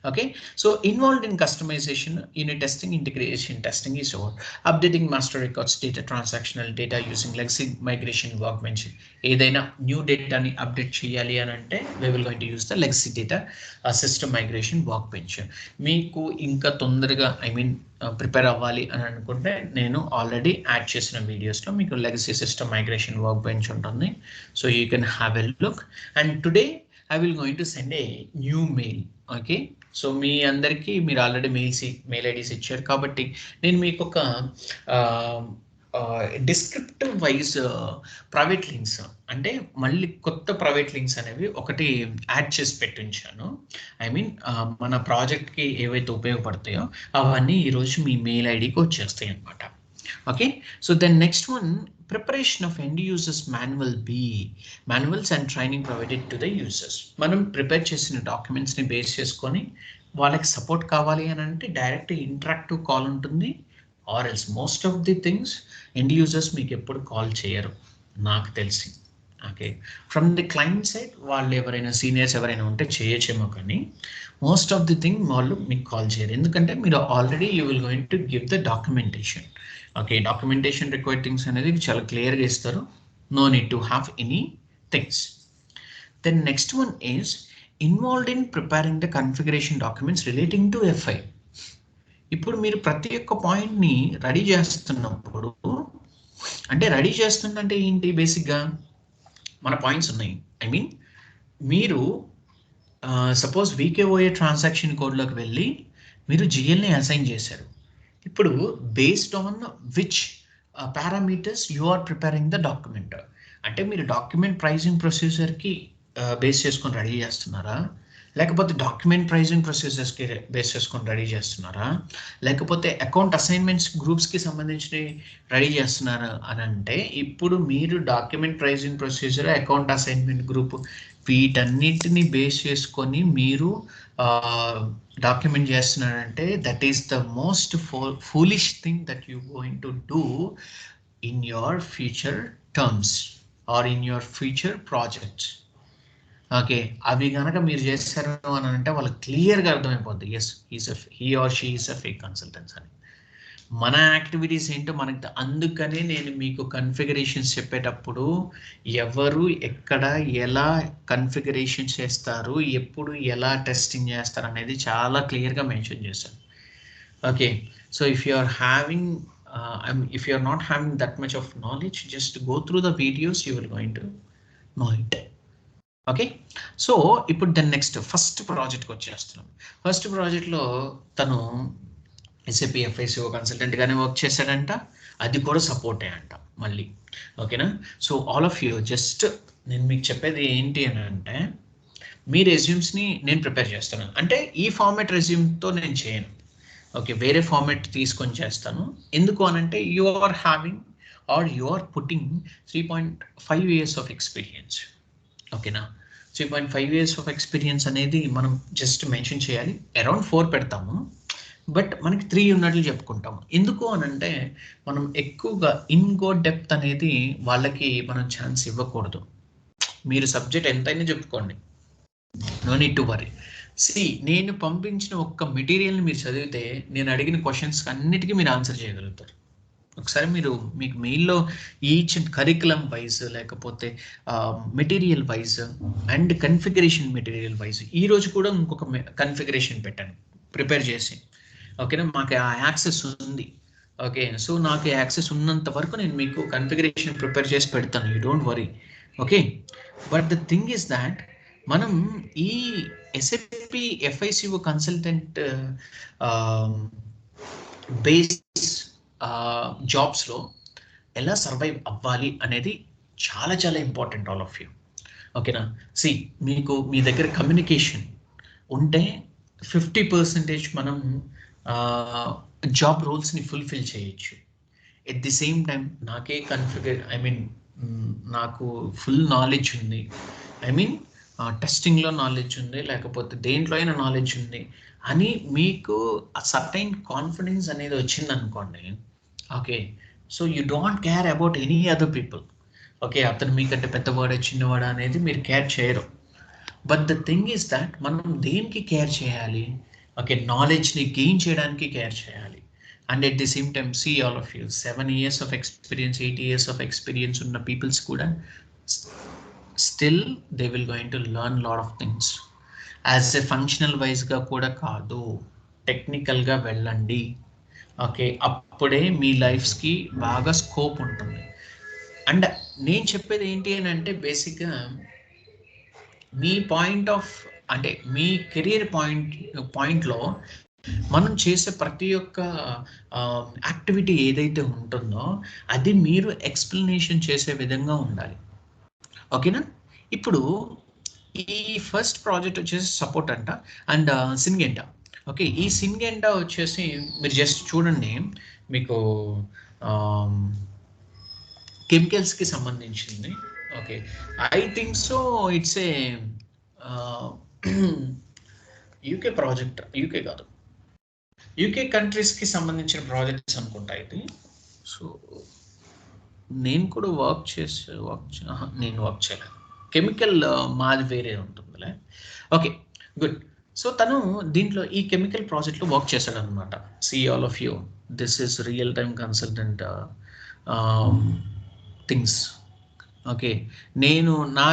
okay. So involved in customization, unit testing, integration testing is over. Updating master records, data, transactional data using legacy migration workbench. ఏదైనా న్యూ డేటాని అప్డేట్ చేయాలి అని అంటే we will going to use the legacy data system migration workbench. మీకు ఇంకా తొందరగా prepare అవ్వాలి అని అనుకుంటే నేను ఆల్రెడీ యాడ్ చేసిన వీడియోస్లో మీకు legacy system migration work bench ఉంటుంది, so you can have a look. And today I will going to send a new mail, okay. So మీ అందరికీ మీరు ఆల్రెడీ మెయిల్ ఐడీస్ ఇచ్చారు కాబట్టి నేను మీకు ఒక డిస్క్రిప్టివ్ వైజ్ ప్రైవేట్ లింక్స్, అంటే మళ్ళీ కొత్త ప్రైవేట్ లింక్స్ అనేవి ఒకటి యాడ్ చేసి పెట్టించాను. మన ప్రాజెక్ట్కి ఏవైతే ఉపయోగపడతాయో అవన్నీ ఈరోజు మీ మెయిల్ ఐడికి వచ్చేస్తాయి అన్నమాట, okay. So then next one, preparation of end users manuals and training provided to the users. మనం ప్రిపేర్ చేసిన డాక్యుమెంట్స్ని బేస్ చేసుకొని వాళ్ళకి సపోర్ట్ కావాలి అని అంటే డైరెక్ట్ ఇంటరాక్టివ్ కాల్ ఉంటుంది, or else most of the things end users మీకు ఎప్పుడు కాల్ చేయరు నాకు తెలిసి, okay. From the client side వాళ్ళు ఎవరైనా సీనియర్స్ ఎవరైనా ఉంటే చేయొచ్చేమో, కానీ మోస్ట్ ఆఫ్ ది థింగ్ వాళ్ళు మీకు కాల్ చేయరు, ఎందుకంటే మీరు already you will going to give the documentation, okay. Documentation required things అనేది చాలా క్లియర్గా ఇస్తారు, no need to have any things. Then next one is involved in preparing the configuration documents relating to FI. ఇప్పుడు మీరు ప్రతి ఒక్క పాయింట్ని ready చేస్తున్నప్పుడు, అంటే రెడీ చేస్తుందంటే ఏంటి, బేసిక్గా మన పాయింట్స్ ఉన్నాయి, మీరు సపోజ్ వీకేఓఏ ట్రాన్సాక్షన్ కోడ్లోకి వెళ్ళి మీరు జిఎల్ని అసైన్ చేశారు. ఇప్పుడు based on which parameters you are preparing the document, అంటే మీరు డాక్యుమెంట్ ప్రైజింగ్ ప్రొసీజర్కి బేస్ చేసుకొని రెడీ చేస్తున్నారా, లేకపోతే డాక్యుమెంట్ ప్రైజింగ్ ప్రొసీజర్స్కి బేస్ చేసుకొని రెడీ చేస్తున్నారా, లేకపోతే అకౌంట్ అసైన్మెంట్స్ గ్రూప్స్కి సంబంధించి రెడీ చేస్తున్నారా అని అంటే, ఇప్పుడు మీరు document pricing procedure, account assignment group వీటన్నిటిని బేస్ చేసుకొని మీరు డాక్యుమెంట్ చేస్తున్నారంటే that is the most foolish thing that you going to do in your future terms or in your future projects. Okay, అవి కనుక మీరు చేస్తారు అని అంటే వాళ్ళకి క్లియర్గా అర్థమైపోద్ది, as he or she is a fake consultants అని. మన యాక్టివిటీస్ ఏంటో మనకి, అందుకనే నేను మీకు కన్ఫిగరేషన్స్ చెప్పేటప్పుడు ఎవరు ఎక్కడ ఎలా కన్ఫిగరేషన్ చేస్తారు, ఎప్పుడు ఎలా టెస్టింగ్ చేస్తారు అనేది చాలా క్లియర్గా మెన్షన్ చేశాను. Okay, so if you are having if you are not having that much of knowledge, just go through the videos, you will going to know it. Okay, so ఇప్పుడు దాని నెక్స్ట్ ఫస్ట్ ప్రాజెక్ట్కి వచ్చేస్తున్నాం. First ప్రాజెక్ట్లో తను SAP FICO కన్సల్టెంట్గానే work చేశాడంట, అది కూడా సపోర్టే అంట మళ్ళీ. ఓకేనా, so all of you just నేను మీకు చెప్పేది ఏంటి అని అంటే, మీ రెజ్యూమ్స్ని నేను ప్రిపేర్ చేస్తాను. అంటే ఈ ఫార్మాట్ రెజ్యూమ్తో నేను చేయను, ఓకే, వేరే ఫార్మాట్ తీసుకొని చేస్తాను. ఎందుకు అనంటే you are having or you are putting 3.5 years of experience. ఓకేనా, 3.5 years ఆఫ్ ఎక్స్పీరియన్స్ అనేది మనం జస్ట్ మెన్షన్ చేయాలి, అరౌండ్ 4 పెడతాము, బట్ మనకి 3 ఉన్నట్లు చెప్పుకుంటాము. ఎందుకు అనంటే మనం ఎక్కువగా ఇన్గో డెప్త్ అనేది వాళ్ళకి మనం ఛాన్స్ ఇవ్వకూడదు. మీరు సబ్జెక్ట్ ఎంతైనా చెప్పుకోండి, నో నీడ్ టు వరీ. నేను పంపించిన ఒక్క మెటీరియల్ని మీరు చదివితే నేను అడిగిన క్వశ్చన్స్ అన్నిటికీ మీరు ఆన్సర్ చేయగలుగుతారు. ఒకసారి మీకు మెయిల్లో ఈచ్ కరికులం వైజ్, లేకపోతే material wise and configuration material wise, ఈరోజు కూడా ఇంకొక కన్ఫిగరేషన్ పెట్టాను ప్రిపేర్ చేసి. ఓకేనా, మాకు ఆ యాక్సెస్ ఉంది. ఓకే, సో నాకు యాక్సెస్ ఉన్నంత వరకు నేను మీకు కన్ఫిగరేషన్ ప్రిపేర్ చేసి పెడతాను, you don't worry. Okay, but the thing is that మనం ఈ SAP FICO కన్సల్టెంట్ బేస్ జాబ్స్లో ఎలా సర్వైవ్ అవ్వాలి అనేది చాలా చాలా ఇంపార్టెంట్, ఆల్ ఆఫ్ యూ. ఓకేనా, మీకు మీ దగ్గర కమ్యూనికేషన్ ఉంటే 50% మనం జాబ్ రోల్స్ని ఫుల్ఫిల్ చేయొచ్చు. ఎట్ ది సేమ్ టైం నాకే నాకు ఫుల్ నాలెడ్జ్ ఉంది, టెస్టింగ్లో నాలెడ్జ్ ఉంది, లేకపోతే దేంట్లో అయినా నాలెడ్జ్ ఉంది అని మీకు సర్టైన్ కాన్ఫిడెన్స్ అనేది వచ్చింది అనుకోండి. Okay, so you don't care about any other people. Okay, అతను మీకంటే పెద్దవాడా చిన్నవాడా అనేది మీరు కేర్ చేయరు. But the thing is that మనం దేనికి కేర్ చేయాలి, ఓకే, నాలెడ్జ్ని గెయిన్ చేయడానికి కేర్ చేయాలి. And at the same time all of you 7 years of experience, 8 years of experience ఉన్న పీపుల్స్ కూడా still they will going to learn lot of things. As a functional వైజ్గా కూడా కాదు, టెక్నికల్గా వెళ్ళండి. ఓకే, అప్పుడే మీ లైఫ్స్కి బాగా స్కోప్ ఉంటుంది. అండ్ నేను చెప్పేది ఏంటి అని అంటే, బేసిక్గా మీ మీ కెరీర్ పాయింట్లో మనం చేసే ప్రతి ఒక్క యాక్టివిటీ ఏదైతే ఉంటుందో అది మీరు ఎక్స్ప్లెనేషన్ చేసే విధంగా ఉండాలి. ఓకేనా, ఇప్పుడు ఈ ఫస్ట్ ప్రాజెక్ట్ వచ్చేసి సపోర్ట్ అంట అండ్ సింగెంటా. ఓకే, ఈ సింగెంటా వచ్చేసి మీరు జస్ట్ చూడండి, మీకు కెమికల్స్కి సంబంధించింది. Okay, I think so it's a UK project, UK కాదు, యూకే కంట్రీస్కి సంబంధించిన ప్రాజెక్ట్స్ అనుకుంటా ఇది. సో నేను కూడా నేను వర్క్ చేయలేదు, కెమికల్ మాది వేరే ఉంటుందిలే. Okay, good. సో తను దీంట్లో ఈ కెమికల్ ప్రాజెక్ట్లో వర్క్ చేశాడు అనమాట. All of you, this is real time consultant things. Okay, నేను నా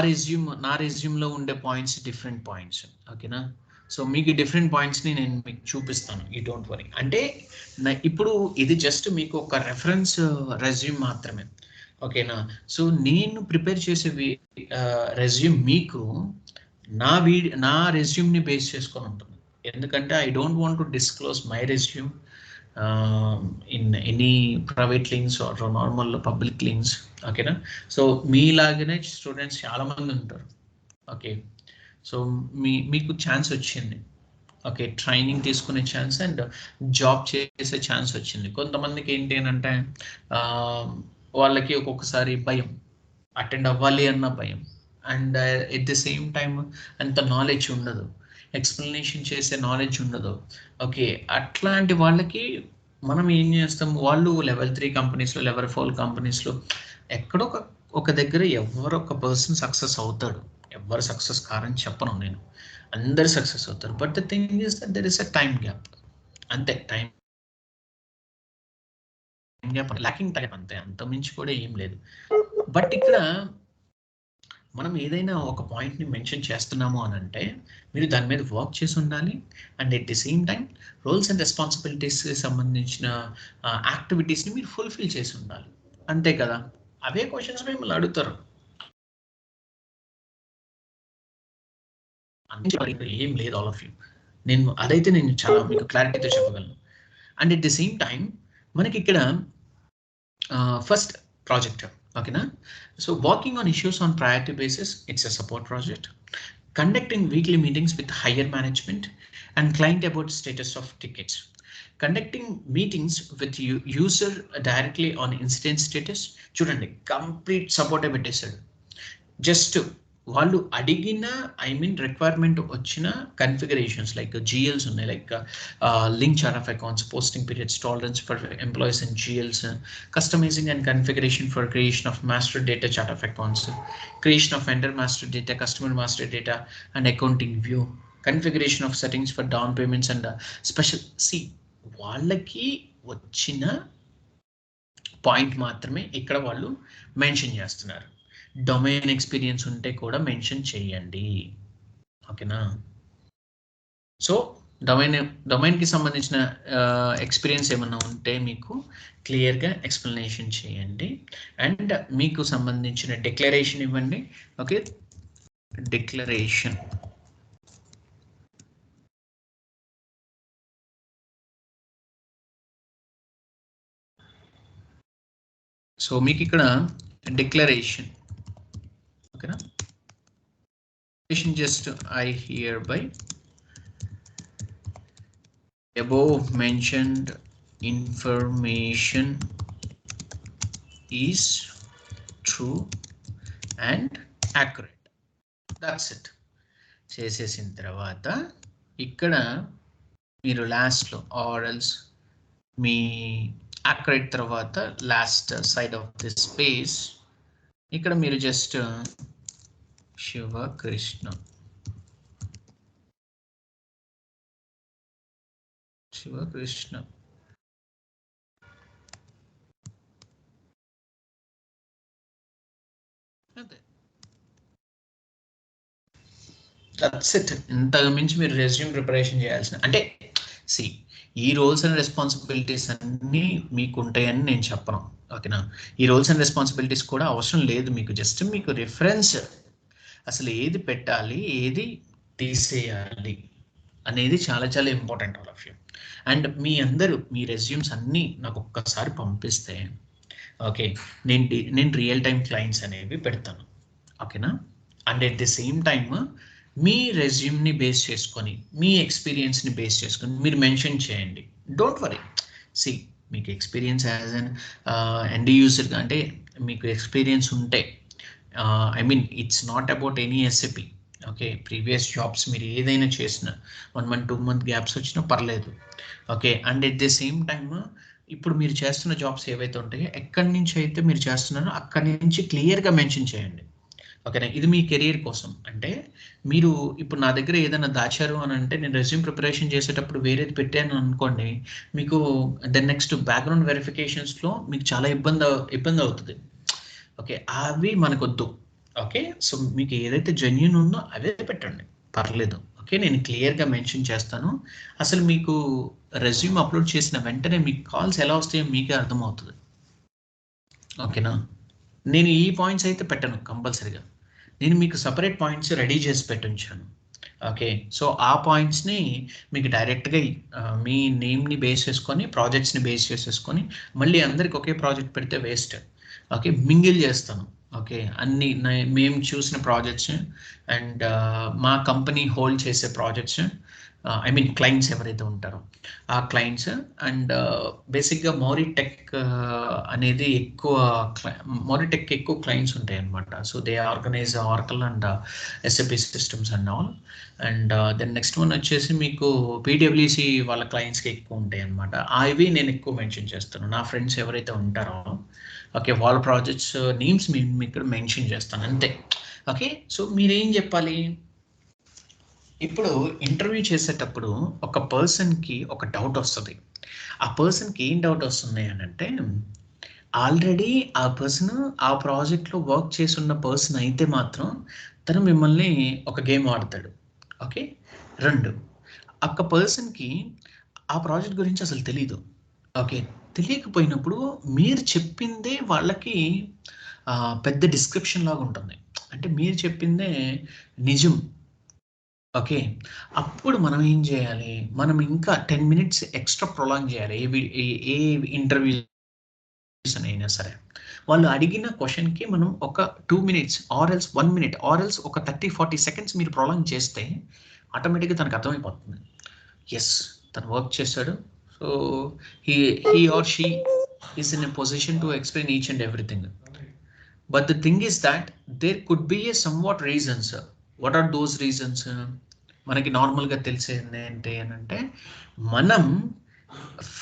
రెజ్యూమ్లో ఉండే పాయింట్స్ డిఫరెంట్ పాయింట్స్. ఓకేనా, సో మీకు డిఫరెంట్ పాయింట్స్ని నేను మీకు చూపిస్తాను, యూ డోంట్ వరీ. అంటే ఇప్పుడు ఇది జస్ట్ మీకు ఒక రెఫరెన్స్ రెజ్యూమ్ మాత్రమే. ఓకేనా, సో నేను ప్రిపేర్ చేసే రెజ్యూమ్ మీకు నా రెజ్యూమ్ని బేస్ చేసుకొని ఉంటుంది. ఎందుకంటే I don't want to disclose my resume in any private links or normal public links. ఓకేనా, సో మీలాగానే స్టూడెంట్స్ చాలామంది ఉంటారు. ఓకే, సో మీకు ఛాన్స్ వచ్చింది, ఓకే, ట్రైనింగ్ తీసుకునే ఛాన్స్ అండ్ జాబ్ చేసే ఛాన్స్ వచ్చింది. కొంతమందికి ఏంటి అని అంటే వాళ్ళకి ఒక్కొక్కసారి భయం, అటెండ్ అవ్వాలి అన్న భయం, and at the same time అంత నాలెడ్జ్ ఉండదు, ఎక్స్ప్లెనేషన్ చేసే నాలెడ్జ్ ఉండదు. ఓకే, అట్లాంటి వాళ్ళకి మనం ఏం చేస్తాం, వాళ్ళు లెవెల్ 3 కంపెనీస్లో, లెవెల్ 4 కంపెనీస్లో ఎక్కడో ఒక దగ్గర ఎవరో ఒక పర్సన్ సక్సెస్ అవుతాడు. ఎవరు సక్సెస్ కారని చెప్పను నేను, అందరు సక్సెస్ అవుతారు. But the thing is that there is a time gap, అంతే. టైం గ్యాప్, ల్యాకింగ్ టైం, అంతే, అంత మించి కూడా ఏం లేదు. బట్ ఇక్కడ మనం ఏదైనా ఒక పాయింట్ని మెన్షన్ చేస్తున్నాము అని అంటే మీరు దాని మీద వర్క్ చేసి ఉండాలి. And at the same time roles and రెస్పాన్సిబిలిటీస్కి సంబంధించిన యాక్టివిటీస్ని మీరు ఫుల్ఫిల్ చేసి ఉండాలి, అంతే కదా. అవే క్వశ్చన్స్ మిమ్మల్ని అడుగుతారు, ఏం లేదు ఆల్ ఆఫ్ యూ. అదైతే నేను చాలా మీకు క్లారిటీతో చెప్పగలను. And at the same time మనకి ఇక్కడ ఫస్ట్ ప్రాజెక్ట్, ఓకేనా. So working on issues on priority basis, it's a support project. Conducting weekly meetings with higher management and client about status of tickets. Conducting meetings with user directly on incident status. చూడండి, complete support పెట్టేశాడు. Just వాళ్ళు అడిగిన requirement వచ్చిన configurations like GLs ఉన్నాయి, like link chart of accounts, posting periods, tolerance for employees and GLs, customising and configuration for creation of master data chart of accounts, creation of vendor master data, customer master data and accounting view, configuration of settings for down payments and special. వాళ్ళకి వచ్చిన point మాత్రమే ఇక్కడ వాళ్ళు mention చేస్తున్నారు. Domain experience ఉంటే కూడా mention చేయండి, ఓకేనా. సో డొమైన్కి సంబంధించిన ఎక్స్పీరియన్స్ ఏమన్నా ఉంటే మీకు క్లియర్గా ఎక్స్ప్లెనేషన్ చేయండి. అండ్ మీకు సంబంధించిన డిక్లరేషన్ ఇవ్వండి, ఓకే. డిక్లరేషన్, సో మీకు ఇక్కడ డిక్లరేషన్, ఓకేనా. just I hereby above mentioned information is true and accurate. That's it. చేసేసిన తర్వాత ఇక్కడ మీరు లాస్ట్లో ఆర్ఎల్స్ మీ accurate తర్వాత last side of the space ఇక్కడ మీరు జస్ట్ శివకృష్ణ అదే, దట్స్ ఇట్. ఇంతకు మించి మీరు రెజ్యూమ్ ప్రిపరేషన్ చేయాల్సిన అంటే ఈ రోల్స్ అండ్ రెస్పాన్సిబిలిటీస్ అన్నీ మీకు ఉంటాయని నేను చెప్పను, ఓకేనా. ఈ రోల్స్ అండ్ రెస్పాన్సిబిలిటీస్ కూడా అవసరం లేదు మీకు, జస్ట్ మీకు రిఫరెన్స్ అసలు ఏది పెట్టాలి ఏది తీసేయాలి అనేది చాలా చాలా important all of you. And me resumes అన్నీ నాకు ఒక్కసారి పంపిస్తే, ఓకే, నేను రియల్ టైం క్లయింట్స్ అనేవి పెడతాను, ఓకేనా. And at the same time మీ రెజ్యూమ్ని బేస్ చేసుకొని మీ ఎక్స్పీరియన్స్ని బేస్ చేసుకొని మీరు మెన్షన్ చేయండి. డోంట్ వరీ, మీకు ఎక్స్పీరియన్స్ యాజ్ అన్ ఎండ్ యూజర్గా అంటే మీకు ఎక్స్పీరియన్స్ ఉంటే, it's not about any SAP, okay. Previous jobs మీరు ఏదైనా చేసినా 1 month 2 month గ్యాప్స్ వచ్చినా పర్లేదు, okay. And at the same time ఇప్పుడు మీరు చేస్తున్న జాబ్స్ ఏవైతే ఉంటాయో ఎక్కడి నుంచి అయితే మీరు చేస్తున్నారో అక్కడి నుంచి క్లియర్గా మెన్షన్ చేయండి, ఓకేనా. ఇది మీ కెరీర్ కోసం. అంటే మీరు ఇప్పుడు నా దగ్గర ఏదైనా దాచారు అని అంటే నేను రెజ్యూమ్ ప్రిపరేషన్ చేసేటప్పుడు వేరేది పెట్టాను అనుకోండి, మీకు దెన్ నెక్స్ట్ బ్యాక్గ్రౌండ్ వెరిఫికేషన్స్లో మీకు చాలా ఇబ్బంది అవుతుంది, ఓకే. అవి మనకొద్దు, ఓకే. సో మీకు ఏదైతే జెన్యూన్ ఉందో అవే పెట్టండి, పర్లేదు, ఓకే. నేను క్లియర్గా మెన్షన్ చేస్తాను. అసలు మీకు రెజ్యూమ్ అప్లోడ్ చేసిన వెంటనే మీకు కాల్స్ ఎలా వస్తాయో మీకే అర్థమవుతుంది, ఓకేనా. నేను ఈ పాయింట్స్ అయితే పెట్టను కంపల్సరీగా, నేను మీకు సపరేట్ పాయింట్స్ రెడీ చేసి పెట్టించాను, ఓకే. సో ఆ పాయింట్స్ని మీకు డైరెక్ట్గా మీ నేమ్ని బేస్ చేసుకొని ప్రాజెక్ట్స్ని బేస్ చేసేసుకొని మళ్ళీ అందరికి ఒకే ప్రాజెక్ట్ పెడితే వేస్ట్, ఓకే. మింగిల్ చేస్తాను, ఓకే, అన్ని మేము చూసిన ప్రాజెక్ట్స్ అండ్ మా కంపెనీ హోల్డ్ చేసే ప్రాజెక్ట్స్, ఐ మీన్ క్లయింట్స్ ఎవరైతే ఉంటారో ఆ క్లయింట్స్, అండ్ బేసిక్గా మోరిటెక్ అనేది ఎక్కువ మోరిటెక్ ఎక్కువ క్లయింట్స్ ఉంటాయి అనమాట. So they organise Oracle and SAP systems and all. And then next one వచ్చేసి మీకు పీడబ్ల్యూసి వాళ్ళ క్లయింట్స్కి ఎక్కువ ఉంటాయి అనమాట. అవి నేను ఎక్కువ మెన్షన్ చేస్తాను. నా ఫ్రెండ్స్ ఎవరైతే ఉంటారో ఓకే, వాళ్ళ ప్రాజెక్ట్స్ నేమ్స్ మేము ఇక్కడ మెన్షన్ చేస్తాను అంతే. ఓకే, సో మీరేం చెప్పాలి, ఇప్పుడు ఇంటర్వ్యూ చేసేటప్పుడు ఒక పర్సన్కి ఒక డౌట్ వస్తుంది. ఆ పర్సన్కి ఏం డౌట్ వస్తుంది అని అంటే, ఆల్రెడీ ఆ పర్సన్ ఆ ప్రాజెక్ట్లో వర్క్ చేసి ఉన్న పర్సన్ అయితే మాత్రం తను మిమ్మల్ని ఒక గేమ్ ఆడతాడు. ఓకే, రెండు, ఒక పర్సన్కి ఆ ప్రాజెక్ట్ గురించి అసలు తెలీదు. ఓకే, తెలియకపోయినప్పుడు మీరు చెప్పిందే వాళ్ళకి పెద్ద డిస్క్రిప్షన్ లాగా ఉంటుంది. అంటే మీరు చెప్పిందే నిజం. ఓకే, అప్పుడు మనం ఏం చేయాలి, మనం ఇంకా 10 మినిట్స్ ఎక్స్ట్రా ప్రొలాంగ్ చేయాలి. ఏ ఇంటర్వ్యూస్ అయినా సరే వాళ్ళు అడిగిన క్వశ్చన్కి మనం ఒక 2 minutes or else 1 minute or else ఒక 30-40 సెకండ్స్ మీరు ప్రొలాంగ్ చేస్తే ఆటోమేటిక్గా తనకు అర్థమైపోతుంది. ఎస్, తను వర్క్ చేశాడు. So he he or she is in a position to explain each and everything. But the thing is that there could be a some what reasons. What are those reasons? మనకి నార్మల్గా తెలిసేది ఏంటి అని అంటే, మనం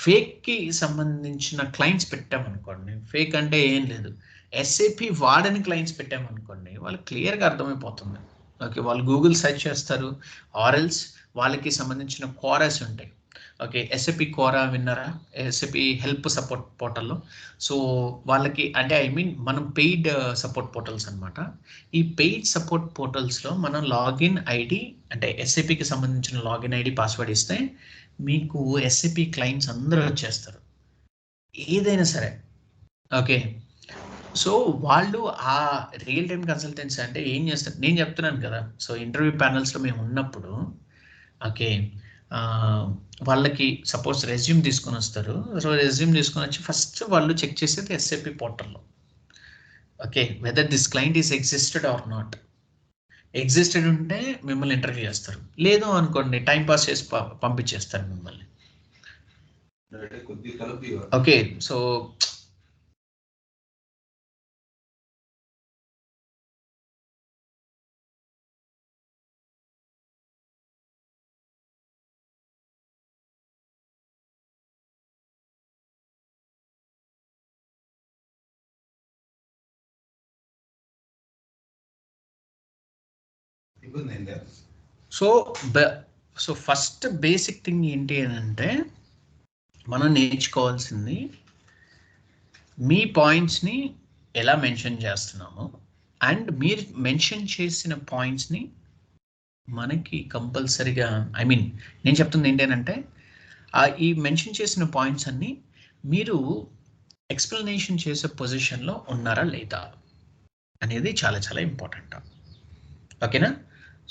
ఫేక్కి సంబంధించిన clients పెట్టామనుకోండి, fake అంటే ఏం లేదు, ఎస్ఏపి వాడని క్లయింట్స్ పెట్టామనుకోండి, వాళ్ళకి క్లియర్గా అర్థమైపోతుంది. ఓకే, వాళ్ళు గూగుల్ సెర్చ్ చేస్తారు, ఆర్ఎల్స్ వాళ్ళకి సంబంధించిన కోరాస్ ఉంటాయి. ఓకే, ఎస్ఏపి కోరా విన్నారా? ఎస్ఏపి హెల్ప్ సపోర్ట్ పోర్టల్లో. సో వాళ్ళకి అంటే ఐ మీన్ మనం పెయిడ్ సపోర్ట్ పోర్టల్స్ అనమాట. ఈ పెయిడ్ సపోర్ట్ పోర్టల్స్లో మనం లాగిన్ ఐడి అంటే ఎస్ఏపికి సంబంధించిన లాగిన్ ఐడి పాస్వర్డ్ ఇస్తే మీకు ఎస్ఏపి క్లయింట్స్ అందరూ వచ్చేస్తారు, ఏదైనా సరే. ఓకే, సో వాళ్ళు ఆ రియల్ టైమ్ కన్సల్టెన్సీ అంటే ఏం చేస్తారు, నేను చెప్తున్నాను కదా. సో ఇంటర్వ్యూ ప్యానల్స్లో మేము ఉన్నప్పుడు ఓకే, వాళ్ళకి సపోజ్ రెజ్యూమ్ తీసుకొని వస్తారు. సో రెజ్యూమ్ తీసుకొని వచ్చి ఫస్ట్ వాళ్ళు చెక్ చేసేది ఎస్ఏపి పోర్టల్లో. Okay, whether this client is existed or not. Existed ఉంటే మిమ్మల్ని ఇంటర్వ్యూ చేస్తారు, లేదు అనుకోండి టైం పాస్ చేసి పంపించేస్తారు మిమ్మల్ని. Okay, so so so first basic thing ఏంటి అని అంటే, మనం నేర్చుకోవాల్సింది మీ పాయింట్స్ని ఎలా మెన్షన్ చేస్తున్నాము, అండ్ మీరు మెన్షన్ చేసిన పాయింట్స్ని మనకి కంపల్సరిగా ఐ మీన్ నేను చెప్తుంది ఏంటంటే, ఈ మెన్షన్ చేసిన పాయింట్స్ అన్నీ మీరు ఎక్స్ప్లెనేషన్ చేసే పొజిషన్లో ఉన్నారా లేదా అనేది చాలా చాలా ఇంపార్టెంట్. ఓకేనా?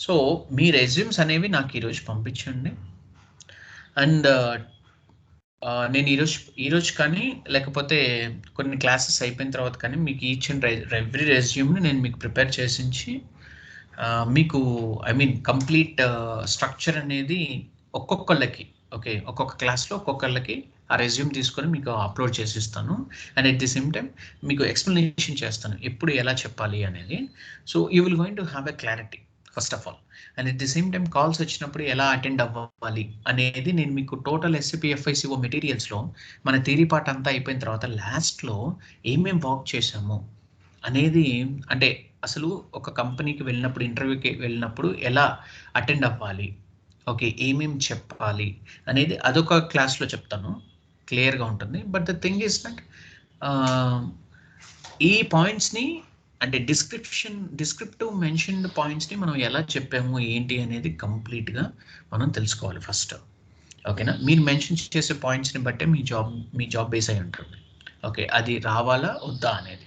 సో మీ రెజ్యూమ్స్ అనేవి నాకు ఈరోజు పంపించండి. అండ్ నేను ఈరోజు కానీ లేకపోతే కొన్ని క్లాసెస్ అయిపోయిన తర్వాత కానీ మీకు ఈచ్ అండ్ ఎవ్రీ రెజ్యూమ్ని నేను మీకు ప్రిపేర్ చేసించి మీకు ఐ మీన్ కంప్లీట్ స్ట్రక్చర్ అనేది ఒక్కొక్కళ్ళకి ఓకే, ఒక్కొక్క క్లాస్లో ఒక్కొక్కళ్ళకి ఆ రెజ్యూమ్ తీసుకొని మీకు అప్లోడ్ చేసి ఇస్తాను. And at the same time మీకు ఎక్స్ప్లెనేషన్ చేస్తాను ఎప్పుడు ఎలా చెప్పాలి అనేది. So you will going to have a clarity first of all. And at the same time calls వచ్చినప్పుడు ఎలా అటెండ్ అవ్వాలి అనేది నేను మీకు టోటల్ ఎస్సీపీ ఎఫ్ఐసిఓ మెటీరియల్స్లో మన థియరీ పార్ట్ అంతా అయిపోయిన తర్వాత లాస్ట్లో ఏమేం వర్క్ చేసాము అనేది, అంటే అసలు ఒక కంపెనీకి వెళ్ళినప్పుడు ఇంటర్వ్యూకి వెళ్ళినప్పుడు ఎలా అటెండ్ అవ్వాలి, ఓకే ఏమేమి చెప్పాలి అనేది అదొక క్లాస్లో చెప్తాను, క్లియర్గా ఉంటుంది. But the thing is that ఈ పాయింట్స్ని అంటే డిస్క్రిప్టివ్ మెన్షన్డ్ పాయింట్స్ని మనం ఎలా చెప్పాము ఏంటి అనేది కంప్లీట్గా మనం తెలుసుకోవాలి ఫస్ట్. ఓకేనా? మీరు మెన్షన్ చేసే పాయింట్స్ని బట్టే మీ జాబ్ బేస్ అయి ఉంటుంది. ఓకే, అది రావాలా వద్దా అనేది.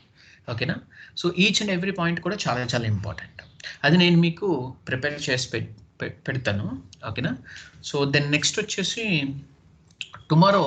ఓకేనా? So each and every point కూడా చాలా చాలా ఇంపార్టెంట్. అది నేను మీకు ప్రిపేర్ చేసి పెడతాను. ఓకేనా? సో దెన్ నెక్స్ట్ వచ్చేసి టుమారో